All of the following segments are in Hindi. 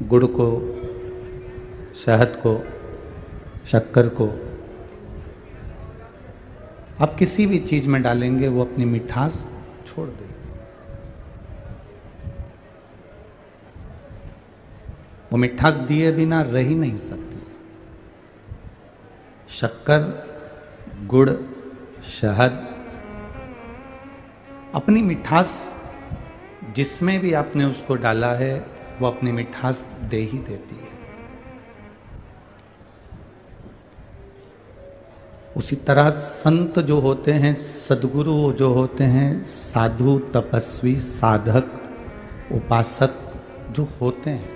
गुड़ को, शहद को, शक्कर को आप किसी भी चीज में डालेंगे वो अपनी मिठास छोड़ देगी। वो मिठास दिए बिना रह ही नहीं सकती। शक्कर, गुड़, शहद अपनी मिठास जिसमें भी आपने उसको डाला है वो अपनी मिठास दे ही देती है। उसी तरह संत जो होते हैं, सद्गुरु जो होते हैं, साधु, तपस्वी, साधक, उपासक जो होते हैं,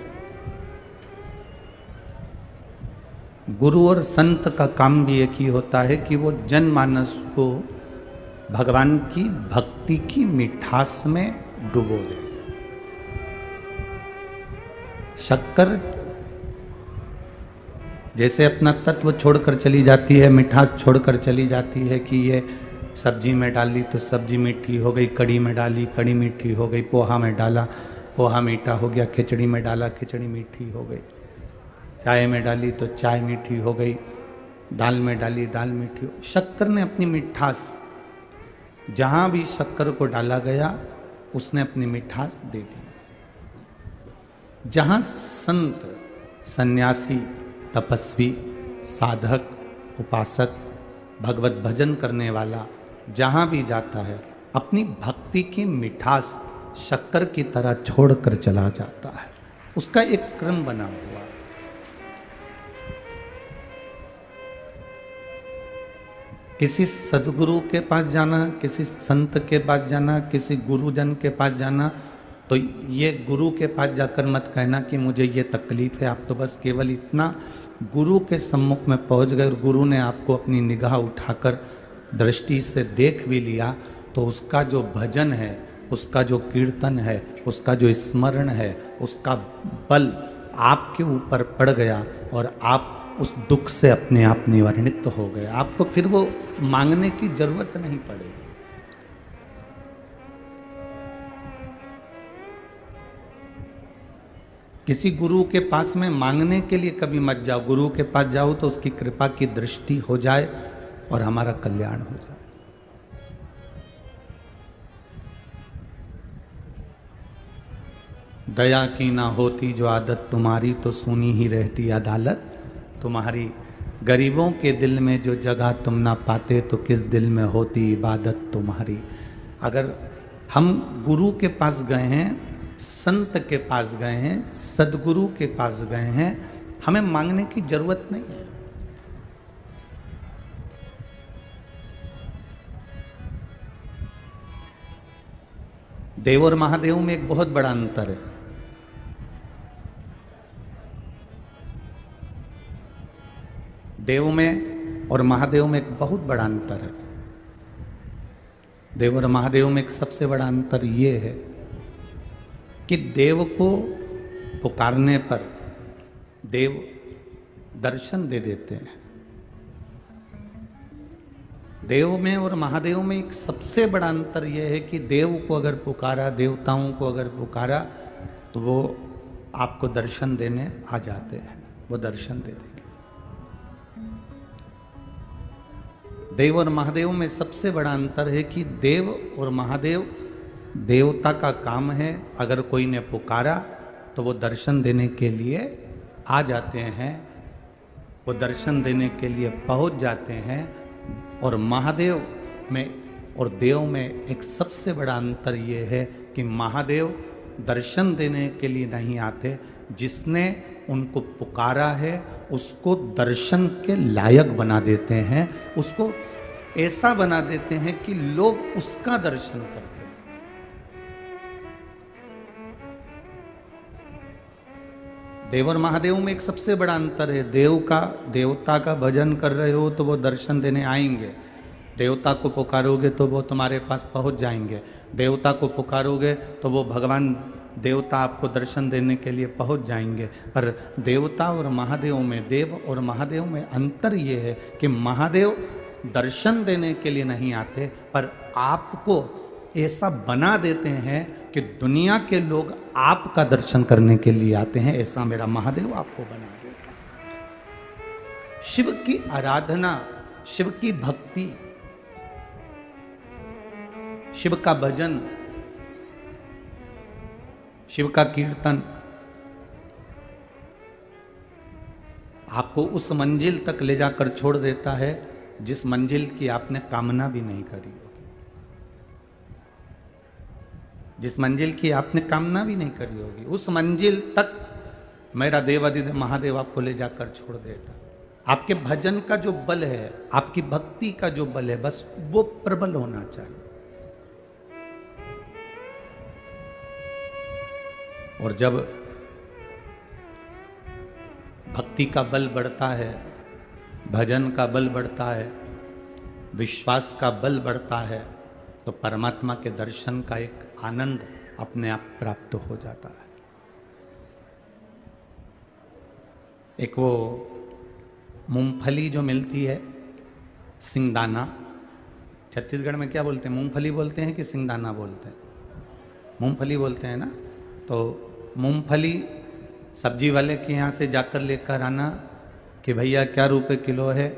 गुरु और संत का काम भी एक ही होता है कि वो जनमानस को भगवान की भक्ति की मिठास में डुबो दे। शक्कर जैसे अपना तत्व छोड़कर चली जाती है, मिठास छोड़कर चली जाती है कि ये सब्जी में डाली तो सब्जी मीठी हो गई, कड़ी में डाली कड़ी मीठी हो गई, पोहा में डाला पोहा मीठा हो गया, खिचड़ी में डाला खिचड़ी मीठी हो गई, चाय में डाली तो चाय मीठी हो गई, दाल में डाली दाल मीठी हो। शक्कर ने अपनी मिठास, जहां भी शक्कर को डाला गया उसने अपनी मिठास दे दी। जहां संत, सन्यासी, तपस्वी, साधक, उपासक, भगवत भजन करने वाला जहां भी जाता है अपनी भक्ति की मिठास शक्कर की तरह छोड़कर चला जाता है। उसका एक क्रम बना हुआ है। किसी सदगुरु के पास जाना, किसी संत के पास जाना, किसी गुरुजन के पास जाना, तो ये गुरु के पास जाकर मत कहना कि मुझे ये तकलीफ है। आप तो बस केवल इतना गुरु के सम्मुख में पहुंच गए और गुरु ने आपको अपनी निगाह उठाकर दृष्टि से देख भी लिया, तो उसका जो भजन है, उसका जो कीर्तन है, उसका जो स्मरण है, उसका बल आपके ऊपर पड़ गया और आप उस दुख से अपने आप निवारणित हो गए। आपको फिर वो मांगने की जरूरत नहीं पड़ेगी। किसी गुरु के पास में मांगने के लिए कभी मत जाओ। गुरु के पास जाओ तो उसकी कृपा की दृष्टि हो जाए और हमारा कल्याण हो जाए। दया की ना होती जो आदत तुम्हारी, तो सुनी ही रहती अदालत तुम्हारी। गरीबों के दिल में जो जगह तुम ना पाते, तो किस दिल में होती इबादत तुम्हारी। अगर हम गुरु के पास गए हैं, संत के पास गए हैं, सदगुरु के पास गए हैं, हमें मांगने की जरूरत नहीं है। देव और महादेव में एक बहुत बड़ा अंतर है। देव में और महादेव में एक बहुत बड़ा अंतर है। देव और महादेव में एक सबसे बड़ा अंतर यह है कि देव को पुकारने पर देव दर्शन दे देते हैं। देव में और महादेव में एक सबसे बड़ा अंतर यह है कि देव को अगर पुकारा, देवताओं को अगर पुकारा, तो वो आपको दर्शन देने आ जाते हैं, वो दर्शन दे देंगे। देव और महादेव में सबसे बड़ा अंतर है कि देव और महादेव, देवता का काम है, अगर कोई ने पुकारा तो वो दर्शन देने के लिए आ जाते हैं, वो दर्शन देने के लिए पहुंच जाते हैं। और महादेव में और देव में एक सबसे बड़ा अंतर ये है कि महादेव दर्शन देने के लिए नहीं आते, जिसने उनको पुकारा है उसको दर्शन के लायक बना देते हैं, उसको ऐसा बना देते हैं कि लोग उसका दर्शन करते हैं। देव और महादेव में एक सबसे बड़ा अंतर है। देवता का भजन कर रहे हो तो वो दर्शन देने आएंगे, देवता को पुकारोगे तो वो तुम्हारे पास पहुंच जाएंगे, देवता को पुकारोगे तो वो भगवान देवता आपको दर्शन देने के लिए पहुंच जाएंगे। पर देवता और महादेव में, देव और महादेव में अंतर ये है कि महादेव दर्शन देने के लिए नहीं आते, पर आपको ऐसा बना देते हैं कि दुनिया के लोग आपका दर्शन करने के लिए आते हैं। ऐसा मेरा महादेव आपको बना देता है। शिव की आराधना, शिव की भक्ति, शिव का भजन, शिव का कीर्तन आपको उस मंजिल तक ले जाकर छोड़ देता है जिस मंजिल की आपने कामना भी नहीं करी होगी, जिस मंजिल की आपने कामना भी नहीं करी होगी, उस मंजिल तक मेरा देवादिदेव महादेव आपको ले जाकर छोड़ देता। आपके भजन का जो बल है, आपकी भक्ति का जो बल है, बस वो प्रबल होना चाहिए। और जब भक्ति का बल बढ़ता है, भजन का बल बढ़ता है, विश्वास का बल बढ़ता है, तो परमात्मा के दर्शन का एक आनंद अपने आप प्राप्त हो जाता है। एक वो मूंगफली जो मिलती है, सिंगदाना, छत्तीसगढ़ में क्या बोलते हैं, मूंगफली बोलते हैं कि सिंगदाना बोलते हैं? मूंगफली बोलते हैं ना। तो मूंगफली सब्जी वाले के यहाँ से जाकर लेकर आना कि भैया क्या रुपए किलो है।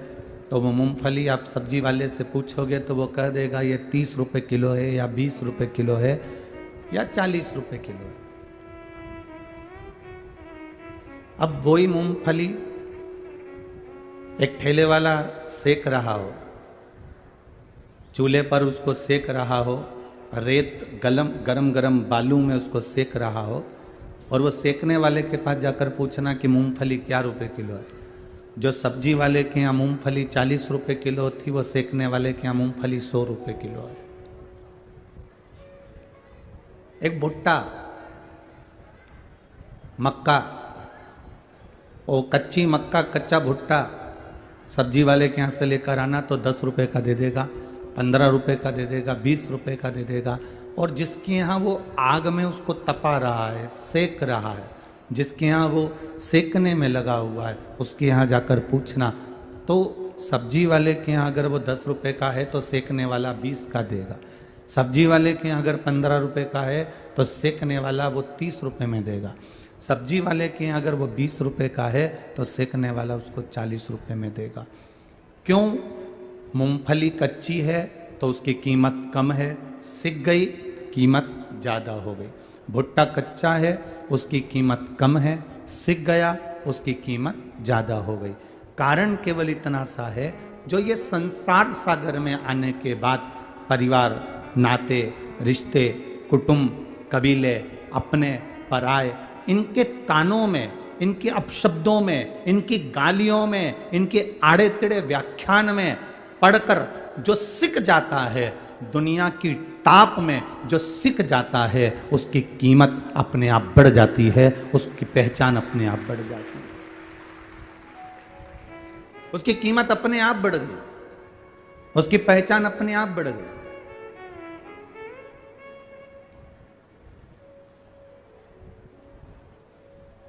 तो वो मूंगफली आप सब्जी वाले से पूछोगे तो वो कह देगा ये 30 रुपए किलो है, या 20 रुपए किलो है, या 40 रुपए किलो है। अब वही मूंगफली एक ठेले वाला सेक रहा हो, चूल्हे पर उसको सेक रहा हो, रेत गरम गरम बालू में उसको सेक रहा हो, और वो सेकने वाले के पास जाकर पूछना कि मूंगफली क्या रुपए किलो है। जो सब्जी वाले के यहाँ मूंगफली 40 रुपए किलो थी, वो सेकने वाले के यहाँ मूंगफली 100 रुपए किलो है। एक भुट्टा, मक्का, वो कच्ची मक्का, कच्चा भुट्टा सब्जी वाले के यहाँ से लेकर आना तो 10 रुपए का दे देगा, 15 रुपए का दे देगा, 20 रुपए का दे देगा। और जिसके यहाँ वो आग में उसको तपा रहा है, सेक रहा है, जिसके यहाँ वो सेकने में लगा हुआ है, उसके यहाँ जाकर पूछना तो सब्जी वाले के यहाँ अगर वो 10 रुपए का है तो सेकने वाला 20 का देगा। सब्जी वाले के यहाँ अगर 15 रुपए का है तो सेकने वाला वो 30 रुपए में देगा। सब्जी वाले के यहाँ अगर वो 20 रुपए का है तो सेकने वाला उसको 40 रुपए में देगा। क्यों? मूंगफली कच्ची है तो उसकी कीमत कम है, सिक गई कीमत ज़्यादा हो गई। भुट्टा कच्चा है, उसकी कीमत कम है, सिक गया उसकी कीमत ज़्यादा हो गई। कारण केवल इतना सा है, जो ये संसार सागर में आने के बाद परिवार, नाते, रिश्ते, कुटुंब, कबीले, अपने पराए, इनके कानों में, इनके अपशब्दों में, इनकी गालियों में, इनके आड़े तिड़े व्याख्यान में पढ़कर जो सिक जाता है, दुनिया की ताप में जो सिक जाता है, उसकी कीमत अपने आप बढ़ जाती है, उसकी पहचान अपने आप बढ़ जाती है, उसकी कीमत अपने आप बढ़ गई, उसकी पहचान अपने आप बढ़ गई।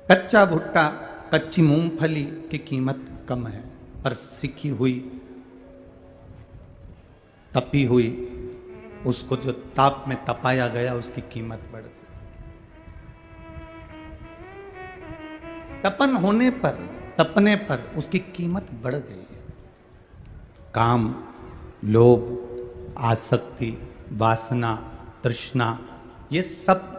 कच्चा भुट्टा, कच्ची मूंगफली की कीमत कम है, पर सिकी हुई, तपी हुई, उसको जो ताप में तपाया गया, उसकी कीमत बढ़ गई। तपन होने पर, तपने पर उसकी कीमत बढ़ गई। काम, लोभ, आसक्ति, वासना, तृष्णा, ये सब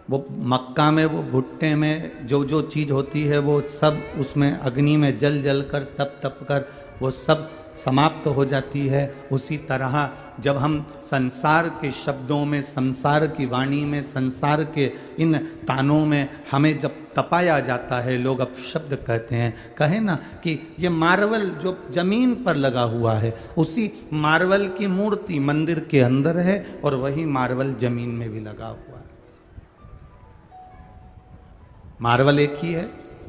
वो मक्का में, वो भुट्टे में जो जो चीज होती है, वो सब उसमें अग्नि में जल जल कर, तप तप कर वो सब समाप्त हो जाती है। उसी तरह जब हम संसार के शब्दों में, संसार की वाणी में, संसार के इन तानों में हमें जब तपाया जाता है, लोग अब शब्द कहते हैं, कहे ना कि ये मार्बल जो जमीन पर लगा हुआ है, उसी मार्बल की मूर्ति मंदिर के अंदर है और वही मार्बल जमीन में भी लगा हुआ है। मार्बल एक ही है,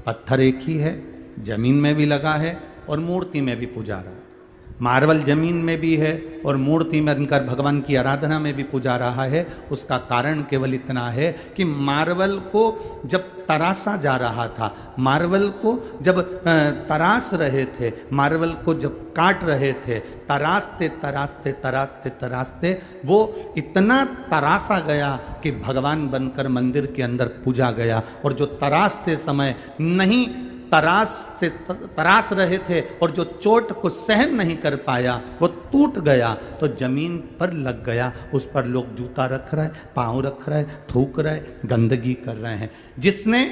पत्थर एक ही है, जमीन में भी लगा है और मूर्ति में भी पुजारा है। मार्बल जमीन में भी है और मूर्ति में बनकर भगवान की आराधना में भी पूजा रहा है। उसका कारण केवल इतना है कि मार्बल को जब तराशा जा रहा था, मार्बल को जब तराश रहे थे, मार्बल को जब काट रहे थे, तराशते तराशते तराशते तराशते वो इतना तराशा गया कि भगवान बनकर मंदिर के अंदर पूजा गया। और जो तराशते समय नहीं तराश रहे थे और जो चोट को सहन नहीं कर पाया वो टूट गया, तो जमीन पर लग गया। उस पर लोग जूता रख रहे, पांव रख रहे, थूक रहे, गंदगी कर रहे हैं। जिसने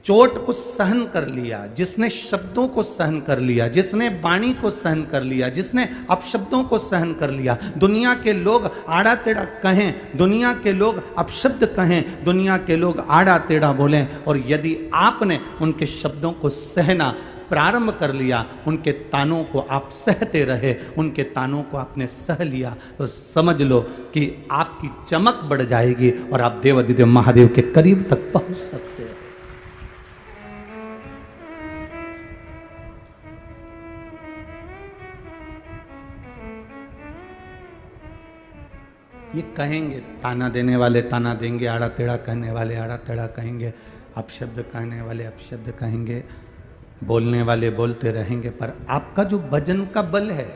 चोट को सहन कर लिया, जिसने शब्दों को सहन कर लिया, जिसने वाणी को सहन कर लिया, जिसने अपशब्दों को सहन कर लिया, दुनिया के लोग आड़ा टेढ़ा कहें, दुनिया के लोग अपशब्द कहें, दुनिया के लोग आड़ा टेढ़ा बोलें, और यदि आपने उनके शब्दों को सहना प्रारंभ कर लिया, उनके तानों को आप सहते रहे, उनके तानों को आपने सह लिया, तो समझ लो कि आपकी चमक बढ़ जाएगी और आप देवाधिदेव महादेव के करीब तक पहुंच सकते हो। ये कहेंगे, ताना देने वाले ताना देंगे, आड़ा टेढ़ा कहने वाले आड़ा टेढ़ा कहेंगे, अपशब्द कहने वाले अपशब्द कहेंगे, बोलने वाले बोलते रहेंगे, पर आपका जो भजन का बल है,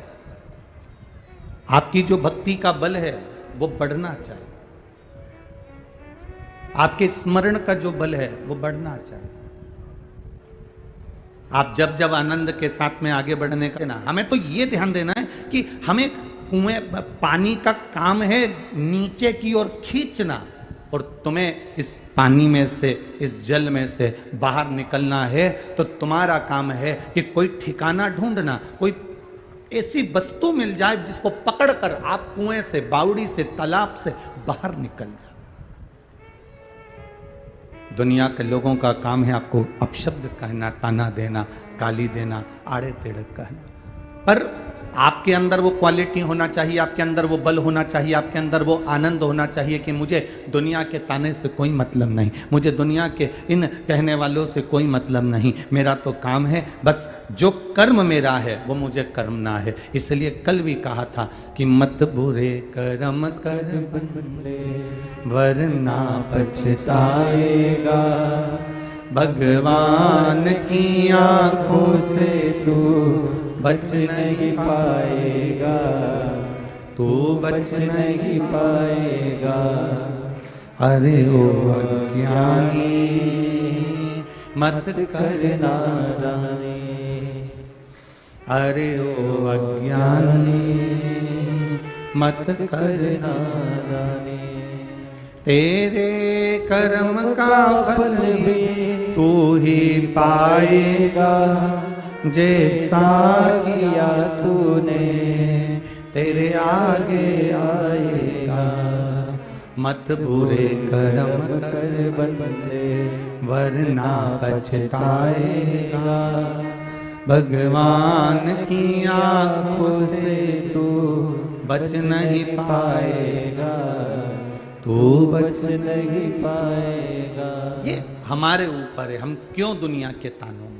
आपकी जो भक्ति का बल है, वो बढ़ना चाहिए। आपके स्मरण का जो बल है वो बढ़ना चाहिए। आप जब जब आनंद के साथ में आगे बढ़ने का ना, हमें तो ये ध्यान देना है कि हमें कुएं पानी का काम है नीचे की ओर खींचना, और तुम्हें इस पानी में से, इस जल में से बाहर निकलना है, तो तुम्हारा काम है कि कोई ठिकाना ढूंढना, कोई ऐसी वस्तु मिल जाए जिसको पकड़कर आप कुएं से, बावड़ी से, तालाब से बाहर निकल जाए। दुनिया के लोगों का काम है आपको अपशब्द कहना, ताना देना, गाली देना, आड़े टेढ़े कहना, पर आपके अंदर वो क्वालिटी होना चाहिए, आपके अंदर वो बल होना चाहिए, आपके अंदर वो आनंद होना चाहिए कि मुझे दुनिया के ताने से कोई मतलब नहीं, मुझे दुनिया के इन कहने वालों से कोई मतलब नहीं, मेरा तो काम है बस जो कर्म मेरा है वो मुझे करना है। इसलिए कल भी कहा था कि मत बुरे कर्म कर बंदे वरना पछताएगा, भगवान की आंखों से तू बच नहीं पाएगा, तू बच नहीं पाएगा। अरे ओ अज्ञानी मत कर नादानी, अरे ओ अज्ञानी मत कर नादानी, तेरे कर्म का फल भी तू ही पाएगा, जैसा किया तूने तेरे आगे आएगा। मत बुरे कर्म कर बंदे वरना पछताएगा, भगवान की आंखों से तू बच नहीं पाएगा, तू बच नहीं पाएगा। ये हमारे ऊपर है, हम क्यों दुनिया के तानों में।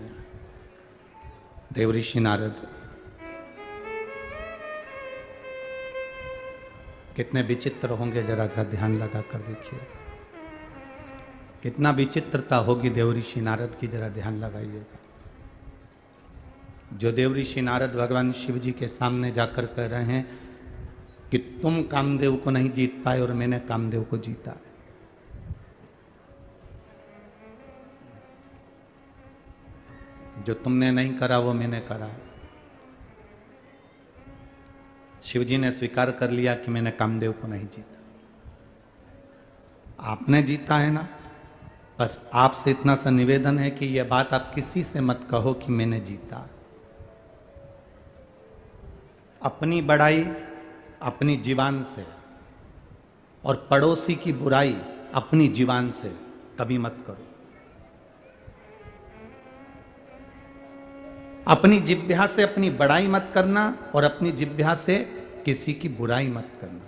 देवऋषि नारद कितने विचित्र होंगे, जरा सा ध्यान लगा कर देखिए, कितना विचित्रता होगी देवऋषि नारद की, जरा ध्यान लगाइएगा। जो देवऋषि नारद भगवान शिव जी के सामने जाकर कह रहे हैं कि तुम कामदेव को नहीं जीत पाए और मैंने कामदेव को जीता है। जो तुमने नहीं करा वो मैंने करा। शिवजी ने स्वीकार कर लिया कि मैंने कामदेव को नहीं जीता। आपने जीता है ना, बस आपसे इतना सा निवेदन है कि यह बात आप किसी से मत कहो कि मैंने जीता। अपनी बड़ाई अपनी जीवान से और पड़ोसी की बुराई अपनी जीवान से कभी मत करो। अपनी जिह्वा से अपनी बड़ाई मत करना और अपनी जिह्वा से किसी की बुराई मत करना।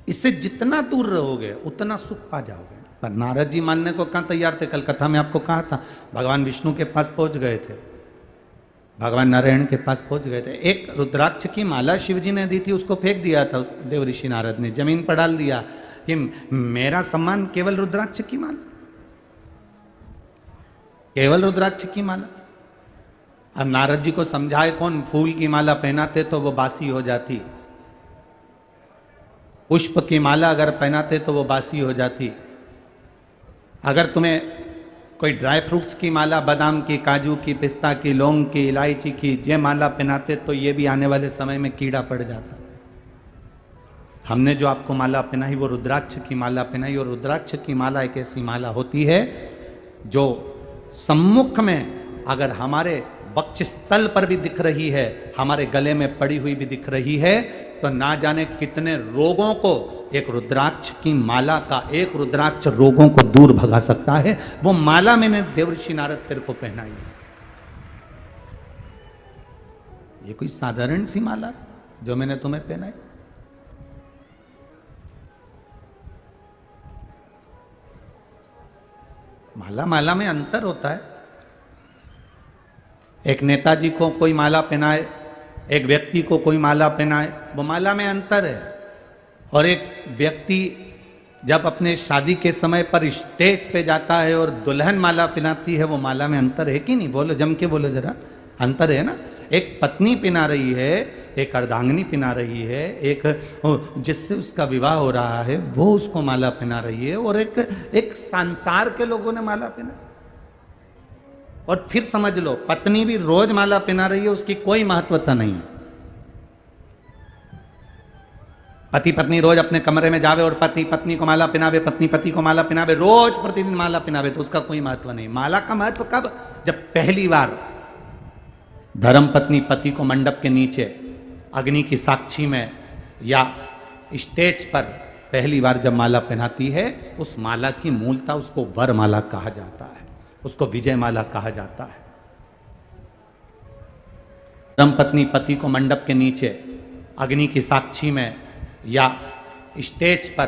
इससे जितना दूर रहोगे उतना सुख पा जाओगे। पर नारद जी मानने को कहाँ तैयार थे? कल कथा में आपको कहा था, भगवान विष्णु के पास पहुंच गए थे, भगवान नारायण के पास पहुंच गए थे। एक रुद्राक्ष की माला शिव जी ने दी थी, उसको फेंक दिया था देव ऋषि नारद ने, जमीन पर डाल दिया कि मेरा सम्मान केवल रुद्राक्ष की माला, केवल रुद्राक्ष की माला। अब नारद जी को समझाए कौन? फूल की माला पहनाते तो वो बासी हो जाती, पुष्प की माला अगर पहनाते तो वो बासी हो जाती। अगर तुम्हें कोई ड्राई फ्रूट्स की माला, बादाम की, काजू की, पिस्ता की, लौंग की, इलायची की ये माला पहनाते तो ये भी आने वाले समय में कीड़ा पड़ जाता। हमने जो आपको माला पहनाई वो रुद्राक्ष की माला पहनाई, और रुद्राक्ष की माला एक ऐसी माला होती है जो सम्मुख में अगर हमारे वक्षस्थल पर भी दिख रही है, हमारे गले में पड़ी हुई भी दिख रही है, तो ना जाने कितने रोगों को एक रुद्राक्ष की माला का, एक रुद्राक्ष रोगों को दूर भगा सकता है। वो माला मैंने देवर्षि नारद तेरे को पहनाई है। ये कोई साधारण सी माला जो मैंने तुम्हें पहनाई? माला माला में अंतर होता है। एक नेताजी को कोई माला पहनाए, एक व्यक्ति को कोई माला पहनाए, वो माला में अंतर है। और एक व्यक्ति जब अपने शादी के समय पर स्टेज पे जाता है और दुल्हन माला पहनाती है, वो माला में अंतर है कि नहीं? बोलो, जम के बोलो जरा, अंतर है ना। एक पत्नी पहना रही है, एक अर्धांगिनी पहना रही है, एक जिससे उसका विवाह हो रहा है वो उसको माला पहना रही है, और एक संसार के लोगों ने माला पहना। और फिर समझ लो, पत्नी भी रोज माला पहना रही है, उसकी कोई महत्वता नहीं है। पति पत्नी रोज अपने कमरे में जावे और पति पत्नी को माला पहनावे, पत्नी पति को माला पहनावे, रोज प्रतिदिन माला पहनावे, तो उसका कोई महत्व नहीं। माला का महत्व कब? जब पहली बार धर्म पत्नी पति को मंडप के नीचे अग्नि की साक्षी में या स्टेज पर पहली बार जब माला पहनाती है, उस माला की मूलता, उसको वर माला कहा जाता है, उसको विजय माला कहा जाता है। धर्म पत्नी पति को मंडप के नीचे अग्नि की साक्षी में या स्टेज पर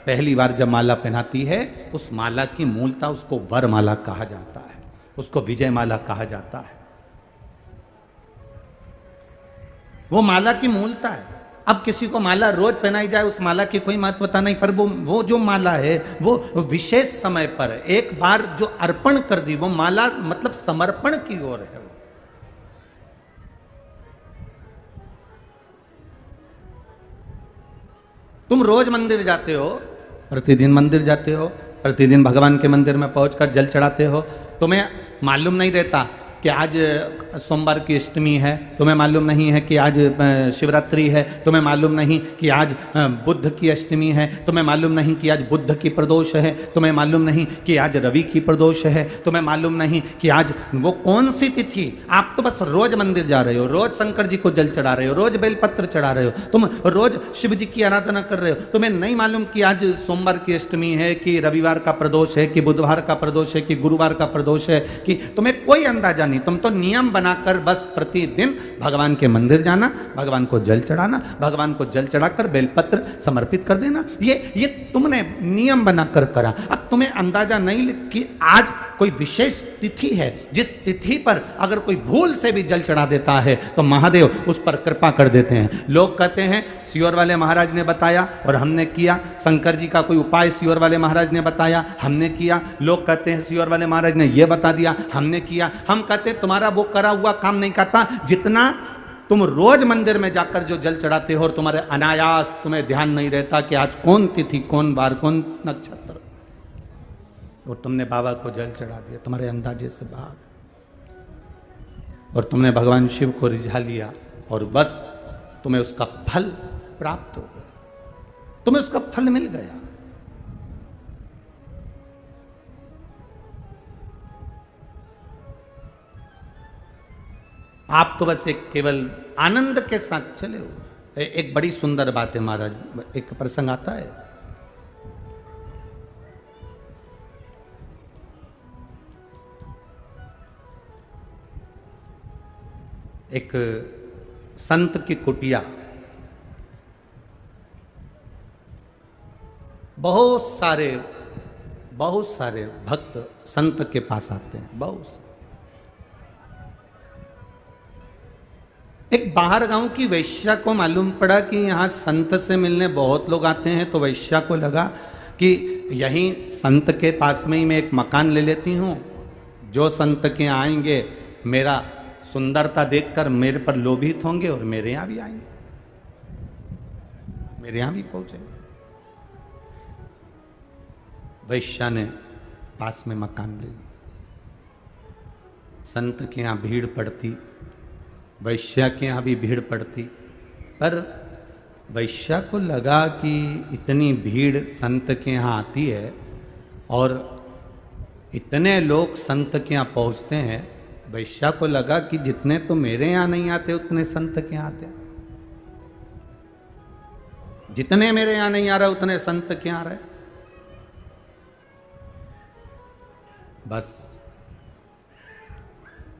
पहली बार जब माला पहनाती है, उस माला की मूलता, उसको वर माला कहा जाता है, उसको विजय माला कहा जाता है। वो माला की मूलता है। अब किसी को माला रोज पहनाई जाए, उस माला की कोई महत्वता नहीं, पर वो जो माला है वो विशेष समय पर एक बार जो अर्पण कर दी, वो माला मतलब समर्पण की ओर है। तुम रोज मंदिर जाते हो, प्रतिदिन मंदिर जाते हो, प्रतिदिन भगवान के मंदिर में पहुंचकर जल चढ़ाते हो, तुम्हें मालूम नहीं रहता कि आज सोमवार की अष्टमी है, तुम्हें मालूम नहीं है कि आज शिवरात्रि है, तुम्हें मालूम नहीं कि आज बुद्ध की अष्टमी है, तुम्हें मालूम नहीं कि आज बुद्ध की प्रदोष है, तुम्हें मालूम नहीं कि आज रवि की प्रदोष है, तुम्हें मालूम नहीं कि आज वो कौन सी तिथि। आप तो बस रोज मंदिर जा रहे हो, रोज शंकर जी को जल चढ़ा रहे हो, रोज बेलपत्र चढ़ा रहे हो, तुम रोज शिव जी की आराधना कर रहे हो, तुम्हें नहीं मालूम कि आज सोमवार की अष्टमी है, कि रविवार का प्रदोष है, कि बुधवार का प्रदोष है, कि गुरुवार का प्रदोष है, कि तुम्हें कोई अंदाजा नहीं। तुम तो नियम बनाकर बस प्रतिदिन भगवान के मंदिर जाना, भगवान को जल चढ़ाना, भगवान को जल चढ़ाकर बेलपत्र समर्पित कर देना, ये तुमने नियम बनाकर करा। अब तुम्हें अंदाजा नहीं कि आज कोई विशेष तिथि है, जिस तिथि पर अगर कोई भूल से भी जल चढ़ा देता है तो महादेव उस पर कृपा कर देते हैं। लोग कहते हैं सियोर वाले महाराज ने बताया और हमने किया, शंकर जी का कोई उपाय सियोर वाले महाराज ने बताया, हमने किया। लोग कहते हैं सियोर वाले महाराज ने यह बता दिया, हमने किया। हम कहते हैं तुम्हारा वो करा हुआ काम नहीं करता, जितना तुम रोज मंदिर में जाकर जो जल चढ़ाते हो और तुम्हारे अनायास तुम्हें ध्यान नहीं रहता कि आज कौन तिथि, कौन बार, कौन नक्षत्र, और तुमने बाबा को जल चढ़ा दिया तुम्हारे अंदाजे से बाहर, और तुमने भगवान शिव को रिझा लिया और बस तुम्हें उसका फल प्राप्त हो गया, तुम्हें उसका फल मिल गया। आप तो बस एक केवल आनंद के साथ चले हो। एक बड़ी सुंदर बात है महाराज, एक प्रसंग आता है, एक संत की कुटिया, बहुत सारे बहुत सारे भक्त संत के पास आते हैं, बहुत सारे। एक बाहर गांव की वैश्या को मालूम पड़ा कि यहाँ संत से मिलने बहुत लोग आते हैं, तो वैश्या को लगा कि यहीं संत के पास में ही मैं एक मकान ले लेती हूँ। जो संत के यहाँ आएंगे मेरा सुंदरता देखकर मेरे पर लोभित होंगे और मेरे यहाँ भी आएंगे, मेरे यहाँ भी पहुंचेंगे। वैश्या ने पास में मकान ले लिया। संत के यहाँ भीड़ पड़ती, वैश्या के यहाँ भी भीड़ पड़ती, पर वैश्या को लगा कि इतनी भीड़ संत के यहाँ आती है और इतने लोग संत के यहाँ पहुँचते हैं, वैश्या को लगा कि जितने तो मेरे यहाँ नहीं आते उतने संत के यहाँ आते, जितने मेरे यहाँ नहीं आ रहे उतने संत के यहाँ आ रहे। बस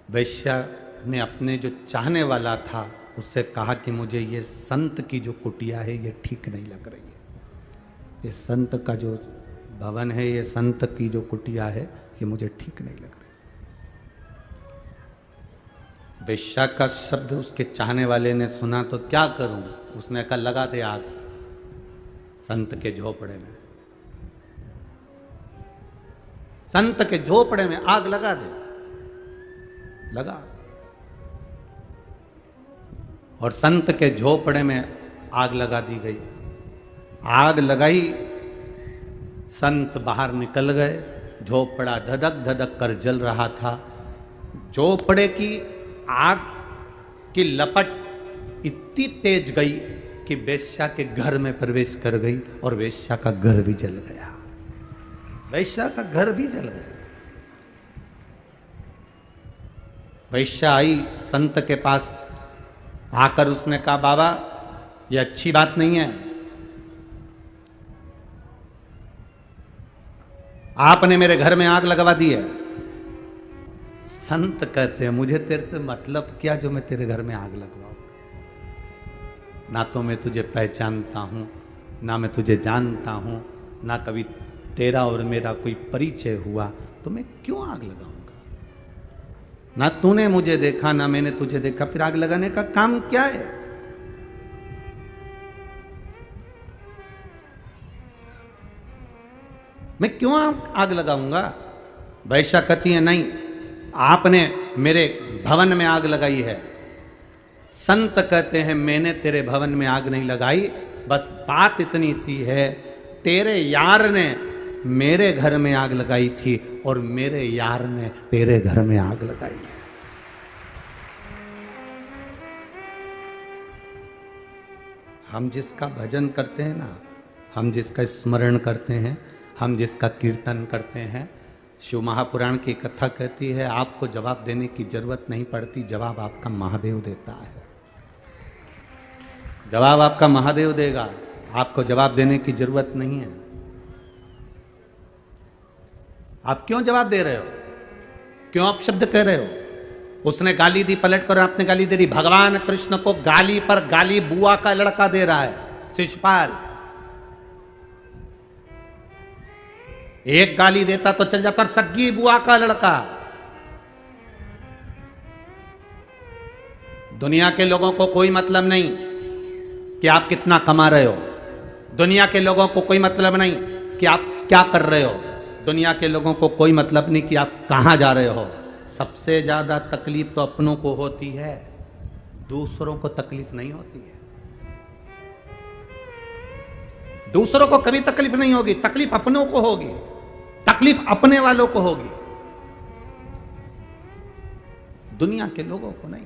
वैश्या ने अपने जो चाहने वाला था उससे कहा कि मुझे ये संत की जो कुटिया है ये ठीक नहीं लग रही है, ये संत का जो भवन है, ये संत की जो कुटिया है ये मुझे ठीक नहीं लग रही। वैश्या का शब्द उसके चाहने वाले ने सुना तो क्या करूं, उसने कहा लगा दे आग संत के झोपड़े में, संत के झोपड़े में आग लगा दे। लगा, और संत के झोपड़े में आग लगा दी गई। आग लगाई, संत बाहर निकल गए, झोपड़ा धधक धधक कर जल रहा था। झोपड़े की आग की लपट इतनी तेज गई कि वेश्या के घर में प्रवेश कर गई और वेश्या का घर भी जल गया, वेश्या का घर भी जल गया। वेश्या आई संत के पास, आकर उसने कहा बाबा ये अच्छी बात नहीं है, आपने मेरे घर में आग लगवा दी है। संत कहते हैं मुझे तेरे से मतलब क्या जो मैं तेरे घर में आग लगवाऊं, ना तो मैं तुझे पहचानता हूं, ना मैं तुझे जानता हूं, ना कभी तेरा और मेरा कोई परिचय हुआ, तो मैं क्यों आग लगाऊंगा? ना तूने मुझे देखा ना मैंने तुझे देखा, फिर आग लगाने का काम क्या है? मैं क्यों आग लगाऊंगा? वैश्या कहती है नहीं, आपने मेरे भवन में आग लगाई है। संत कहते हैं मैंने तेरे भवन में आग नहीं लगाई, बस बात इतनी सी है, तेरे यार ने मेरे घर में आग लगाई थी और मेरे यार ने तेरे घर में आग लगाई। हम जिसका भजन करते हैं ना, हम जिसका स्मरण करते हैं, हम जिसका कीर्तन करते हैं, शिव महापुराण की कथा कहती है आपको जवाब देने की जरूरत नहीं पड़ती, जवाब आपका महादेव देता है। जवाब आपका महादेव देगा, आपको जवाब देने की जरूरत नहीं है। आप क्यों जवाब दे रहे हो? क्यों अपशब्द कह रहे हो? उसने गाली दी, पलट कर आपने गाली दे दी। भगवान कृष्ण को गाली पर गाली बुआ का लड़का दे रहा है, शिशुपाल। एक गाली देता तो चल जाता, सग्गी बुआ का लड़का। दुनिया के लोगों को कोई मतलब नहीं कि आप कितना कमा रहे हो, दुनिया के लोगों को कोई मतलब नहीं कि आप क्या कर रहे हो, दुनिया के लोगों को कोई मतलब नहीं कि आप कहां जा रहे हो। सबसे ज्यादा तकलीफ तो अपनों को होती है, दूसरों को तकलीफ नहीं होती है। दूसरों को कभी तकलीफ नहीं होगी, तकलीफ अपनों को होगी, तकलीफ अपने वालों को होगी, दुनिया के लोगों को नहीं।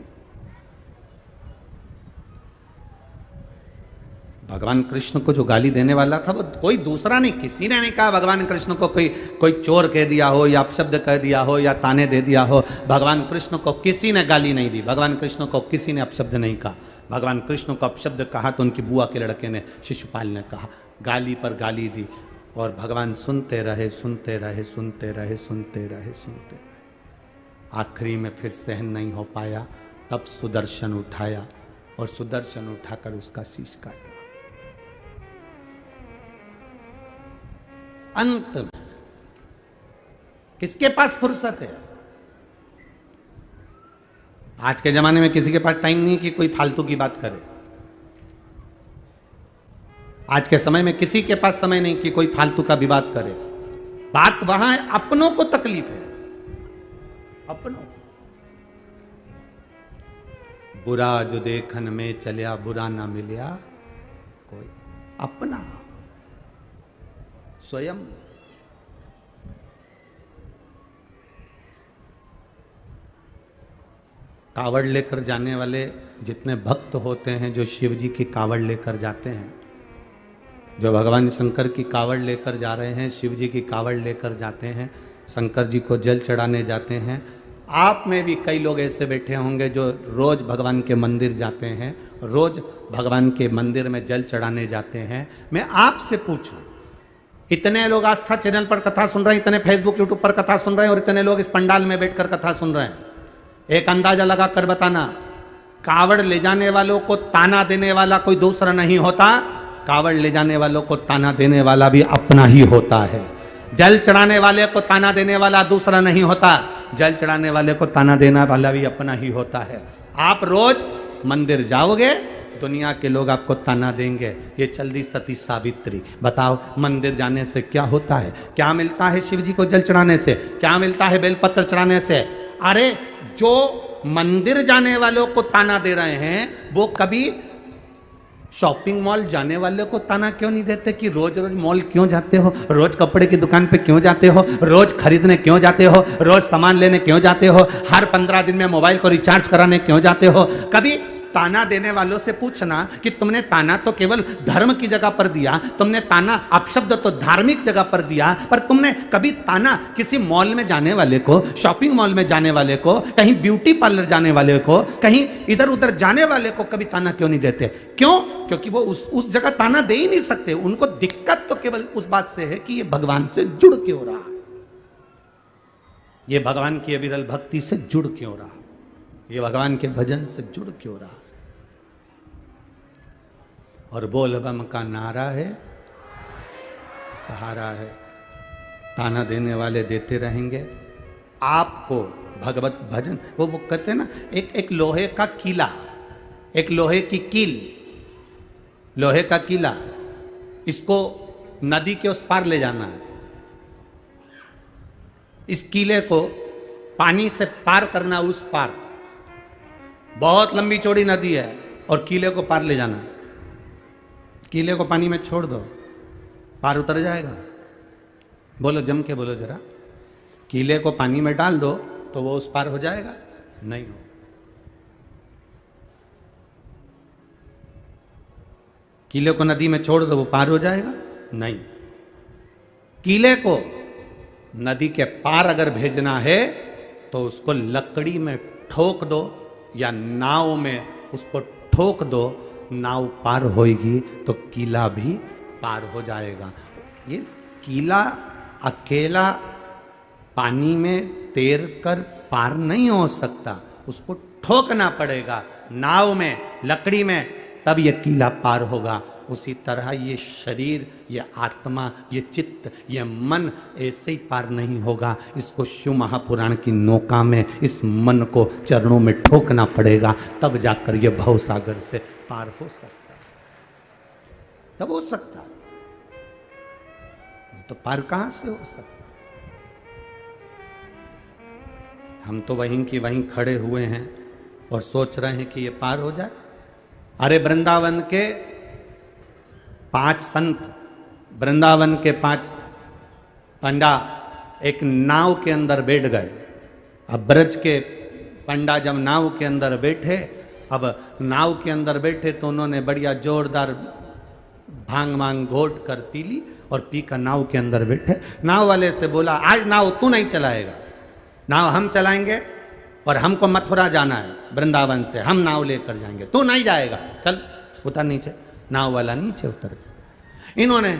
भगवान कृष्ण को जो गाली देने वाला था वो कोई दूसरा नहीं, किसी ने नहीं कहा भगवान कृष्ण को कोई चोर कह दिया हो या अपशब्द कह दिया हो या ताने दे दिया हो। भगवान कृष्ण को किसी ने गाली नहीं दी, भगवान कृष्ण को किसी ने अपशब्द नहीं कहा। भगवान कृष्ण को अपशब्द कहा तो उनकी बुआ के लड़के ने, शिशुपाल ने कहा, गाली पर गाली दी। और भगवान सुनते रहे, सुनते रहे, सुनते रहे, सुनते रहे, सुनते रहे। आखिरी में फिर सहन नहीं हो पाया, तब सुदर्शन उठाया और सुदर्शन उठाकर उसका शीश काटा। अंत में किसके पास फुर्सत है? आज के जमाने में किसी के पास टाइम नहीं कि कोई फालतू की बात करे। आज के समय में किसी के पास समय नहीं कि कोई फालतू का विवाद करे। बात वहां है, अपनों को तकलीफ है, अपनों। बुरा जो देखन में चलिया, बुरा ना मिलिया कोई। अपना स्वयं। कावड़ लेकर जाने वाले जितने भक्त होते हैं, जो शिव जी की कावड़ लेकर जाते हैं, जो भगवान शंकर की कावड़ लेकर जा रहे हैं, शिव जी की कावड़ लेकर जाते हैं, शंकर जी को जल चढ़ाने जाते हैं। आप में भी कई लोग ऐसे बैठे होंगे जो रोज भगवान के मंदिर जाते हैं, रोज भगवान के मंदिर में जल चढ़ाने जाते हैं। मैं आपसे पूछूं, इतने लोग आस्था चैनल पर कथा सुन रहे हैं, इतने फेसबुक यूट्यूब पर कथा सुन रहे हैं, और इतने लोग इस पंडाल में बैठकर कथा सुन रहे हैं, एक अंदाजा लगा कर बताना, कावड़ ले जाने वालों को ताना देने वाला कोई दूसरा नहीं होता। कावड़ ले जाने वालों को ताना देने वाला भी अपना ही होता है। जल चढ़ाने वाले को ताना देने वाला दूसरा नहीं होता, जल चढ़ाने वाले को ताना देने वाला भी अपना ही होता है। आप रोज मंदिर जाओगे, दुनिया के लोग आपको ताना देंगे, ये चल दी सती सावित्री। बताओ मंदिर जाने से क्या होता है? क्या मिलता है शिव जी को जल चढ़ाने से? क्या मिलता है बेलपत्र चढ़ाने से? अरे जो मंदिर जाने वालों को ताना दे रहे हैं, वो कभी शॉपिंग मॉल जाने वाले को ताना क्यों नहीं देते कि रोज रोज मॉल क्यों जाते हो, रोज कपड़े की दुकान पे क्यों जाते हो, रोज खरीदने क्यों जाते हो, रोज सामान लेने क्यों जाते हो, हर 15 दिन में मोबाइल को रिचार्ज कराने क्यों जाते हो? कभी ताना देने वालों से पूछना कि तुमने ताना तो केवल धर्म की जगह पर दिया, तुमने ताना अपशब्द तो धार्मिक जगह पर दिया, पर तुमने कभी ताना किसी मॉल में जाने वाले को, शॉपिंग मॉल में जाने वाले को, कहीं ब्यूटी पार्लर जाने वाले को, कहीं इधर उधर जाने वाले को कभी ताना क्यों नहीं देते? क्यों? क्योंकि वो उस जगह ताना दे ही नहीं सकते। उनको दिक्कत तो केवल उस बात से है कि ये भगवान से जुड़ क्यों रहा, ये भगवान की अविरल भक्ति से जुड़ क्यों रहा, ये भगवान के भजन से जुड़ क्यों रहा। और बोल बम का नारा है, सहारा है। ताना देने वाले देते रहेंगे आपको। भगवत भजन वो कहते हैं ना, एक लोहे का किला, एक लोहे की कील, लोहे का किला, इसको नदी के उस पार ले जाना है। इस किले को पानी से पार करना, उस पार बहुत लंबी चौड़ी नदी है और किले को पार ले जाना। किले को पानी में छोड़ दो, पार उतर जाएगा? बोलो, जम के बोलो जरा। किले को पानी में डाल दो तो वो उस पार हो जाएगा? नहीं हो। किले को नदी में छोड़ दो, वो पार हो जाएगा? नहीं। किले को नदी के पार अगर भेजना है तो उसको लकड़ी में ठोक दो या नाव में उसको ठोक दो, नाव पार होएगी तो किला भी पार हो जाएगा। ये किला अकेला पानी में तैर कर पार नहीं हो सकता, उसको ठोकना पड़ेगा नाव में, लकड़ी में, तब ये किला पार होगा। उसी तरह ये शरीर, ये आत्मा, ये चित्त, ये मन ऐसे ही पार नहीं होगा। इसको शिव महापुराण की नौका में इस मन को चरणों में ठोकना पड़ेगा, तब जाकर ये भव सागर से पार हो सकता है। तब हो सकता है, तो पार कहां से हो सकता? हम तो वहीं की वहीं खड़े हुए हैं और सोच रहे हैं कि ये पार हो जाए। अरे वृंदावन के 5 संत, वृंदावन के 5 पंडा एक नाव के अंदर बैठ गए। अब ब्रज के पंडा जब नाव के अंदर बैठे, अब नाव के अंदर बैठे तो उन्होंने बढ़िया जोरदार भांग मांग घोट कर पी ली और पी कर नाव के अंदर बैठे। नाव वाले से बोला, आज नाव तू नहीं चलाएगा, नाव हम चलाएंगे और हमको मथुरा जाना है, वृंदावन से हम नाव लेकर जाएंगे, तू नहीं जाएगा, चल उतर नीचे। नाव वाला नीचे उतर गया। इन्होंने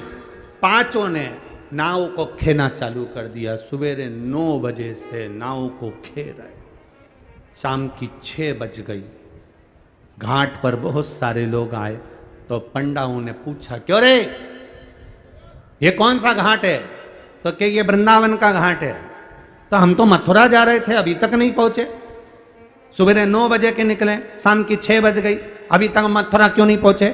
5 ने नाव को खेना चालू कर दिया। सवेरे 9 बजे से नाव को खे रहे, शाम की 6 बज गई। घाट पर बहुत सारे लोग आए तो पंडाओं ने पूछा, क्यों रे, ये कौन सा घाट है? तो कि ये वृंदावन का घाट है। तो हम तो मथुरा जा रहे थे, अभी तक नहीं पहुंचे। सुबह 9 बजे के निकले, शाम की 6 बज गई, अभी तक मथुरा क्यों नहीं पहुंचे?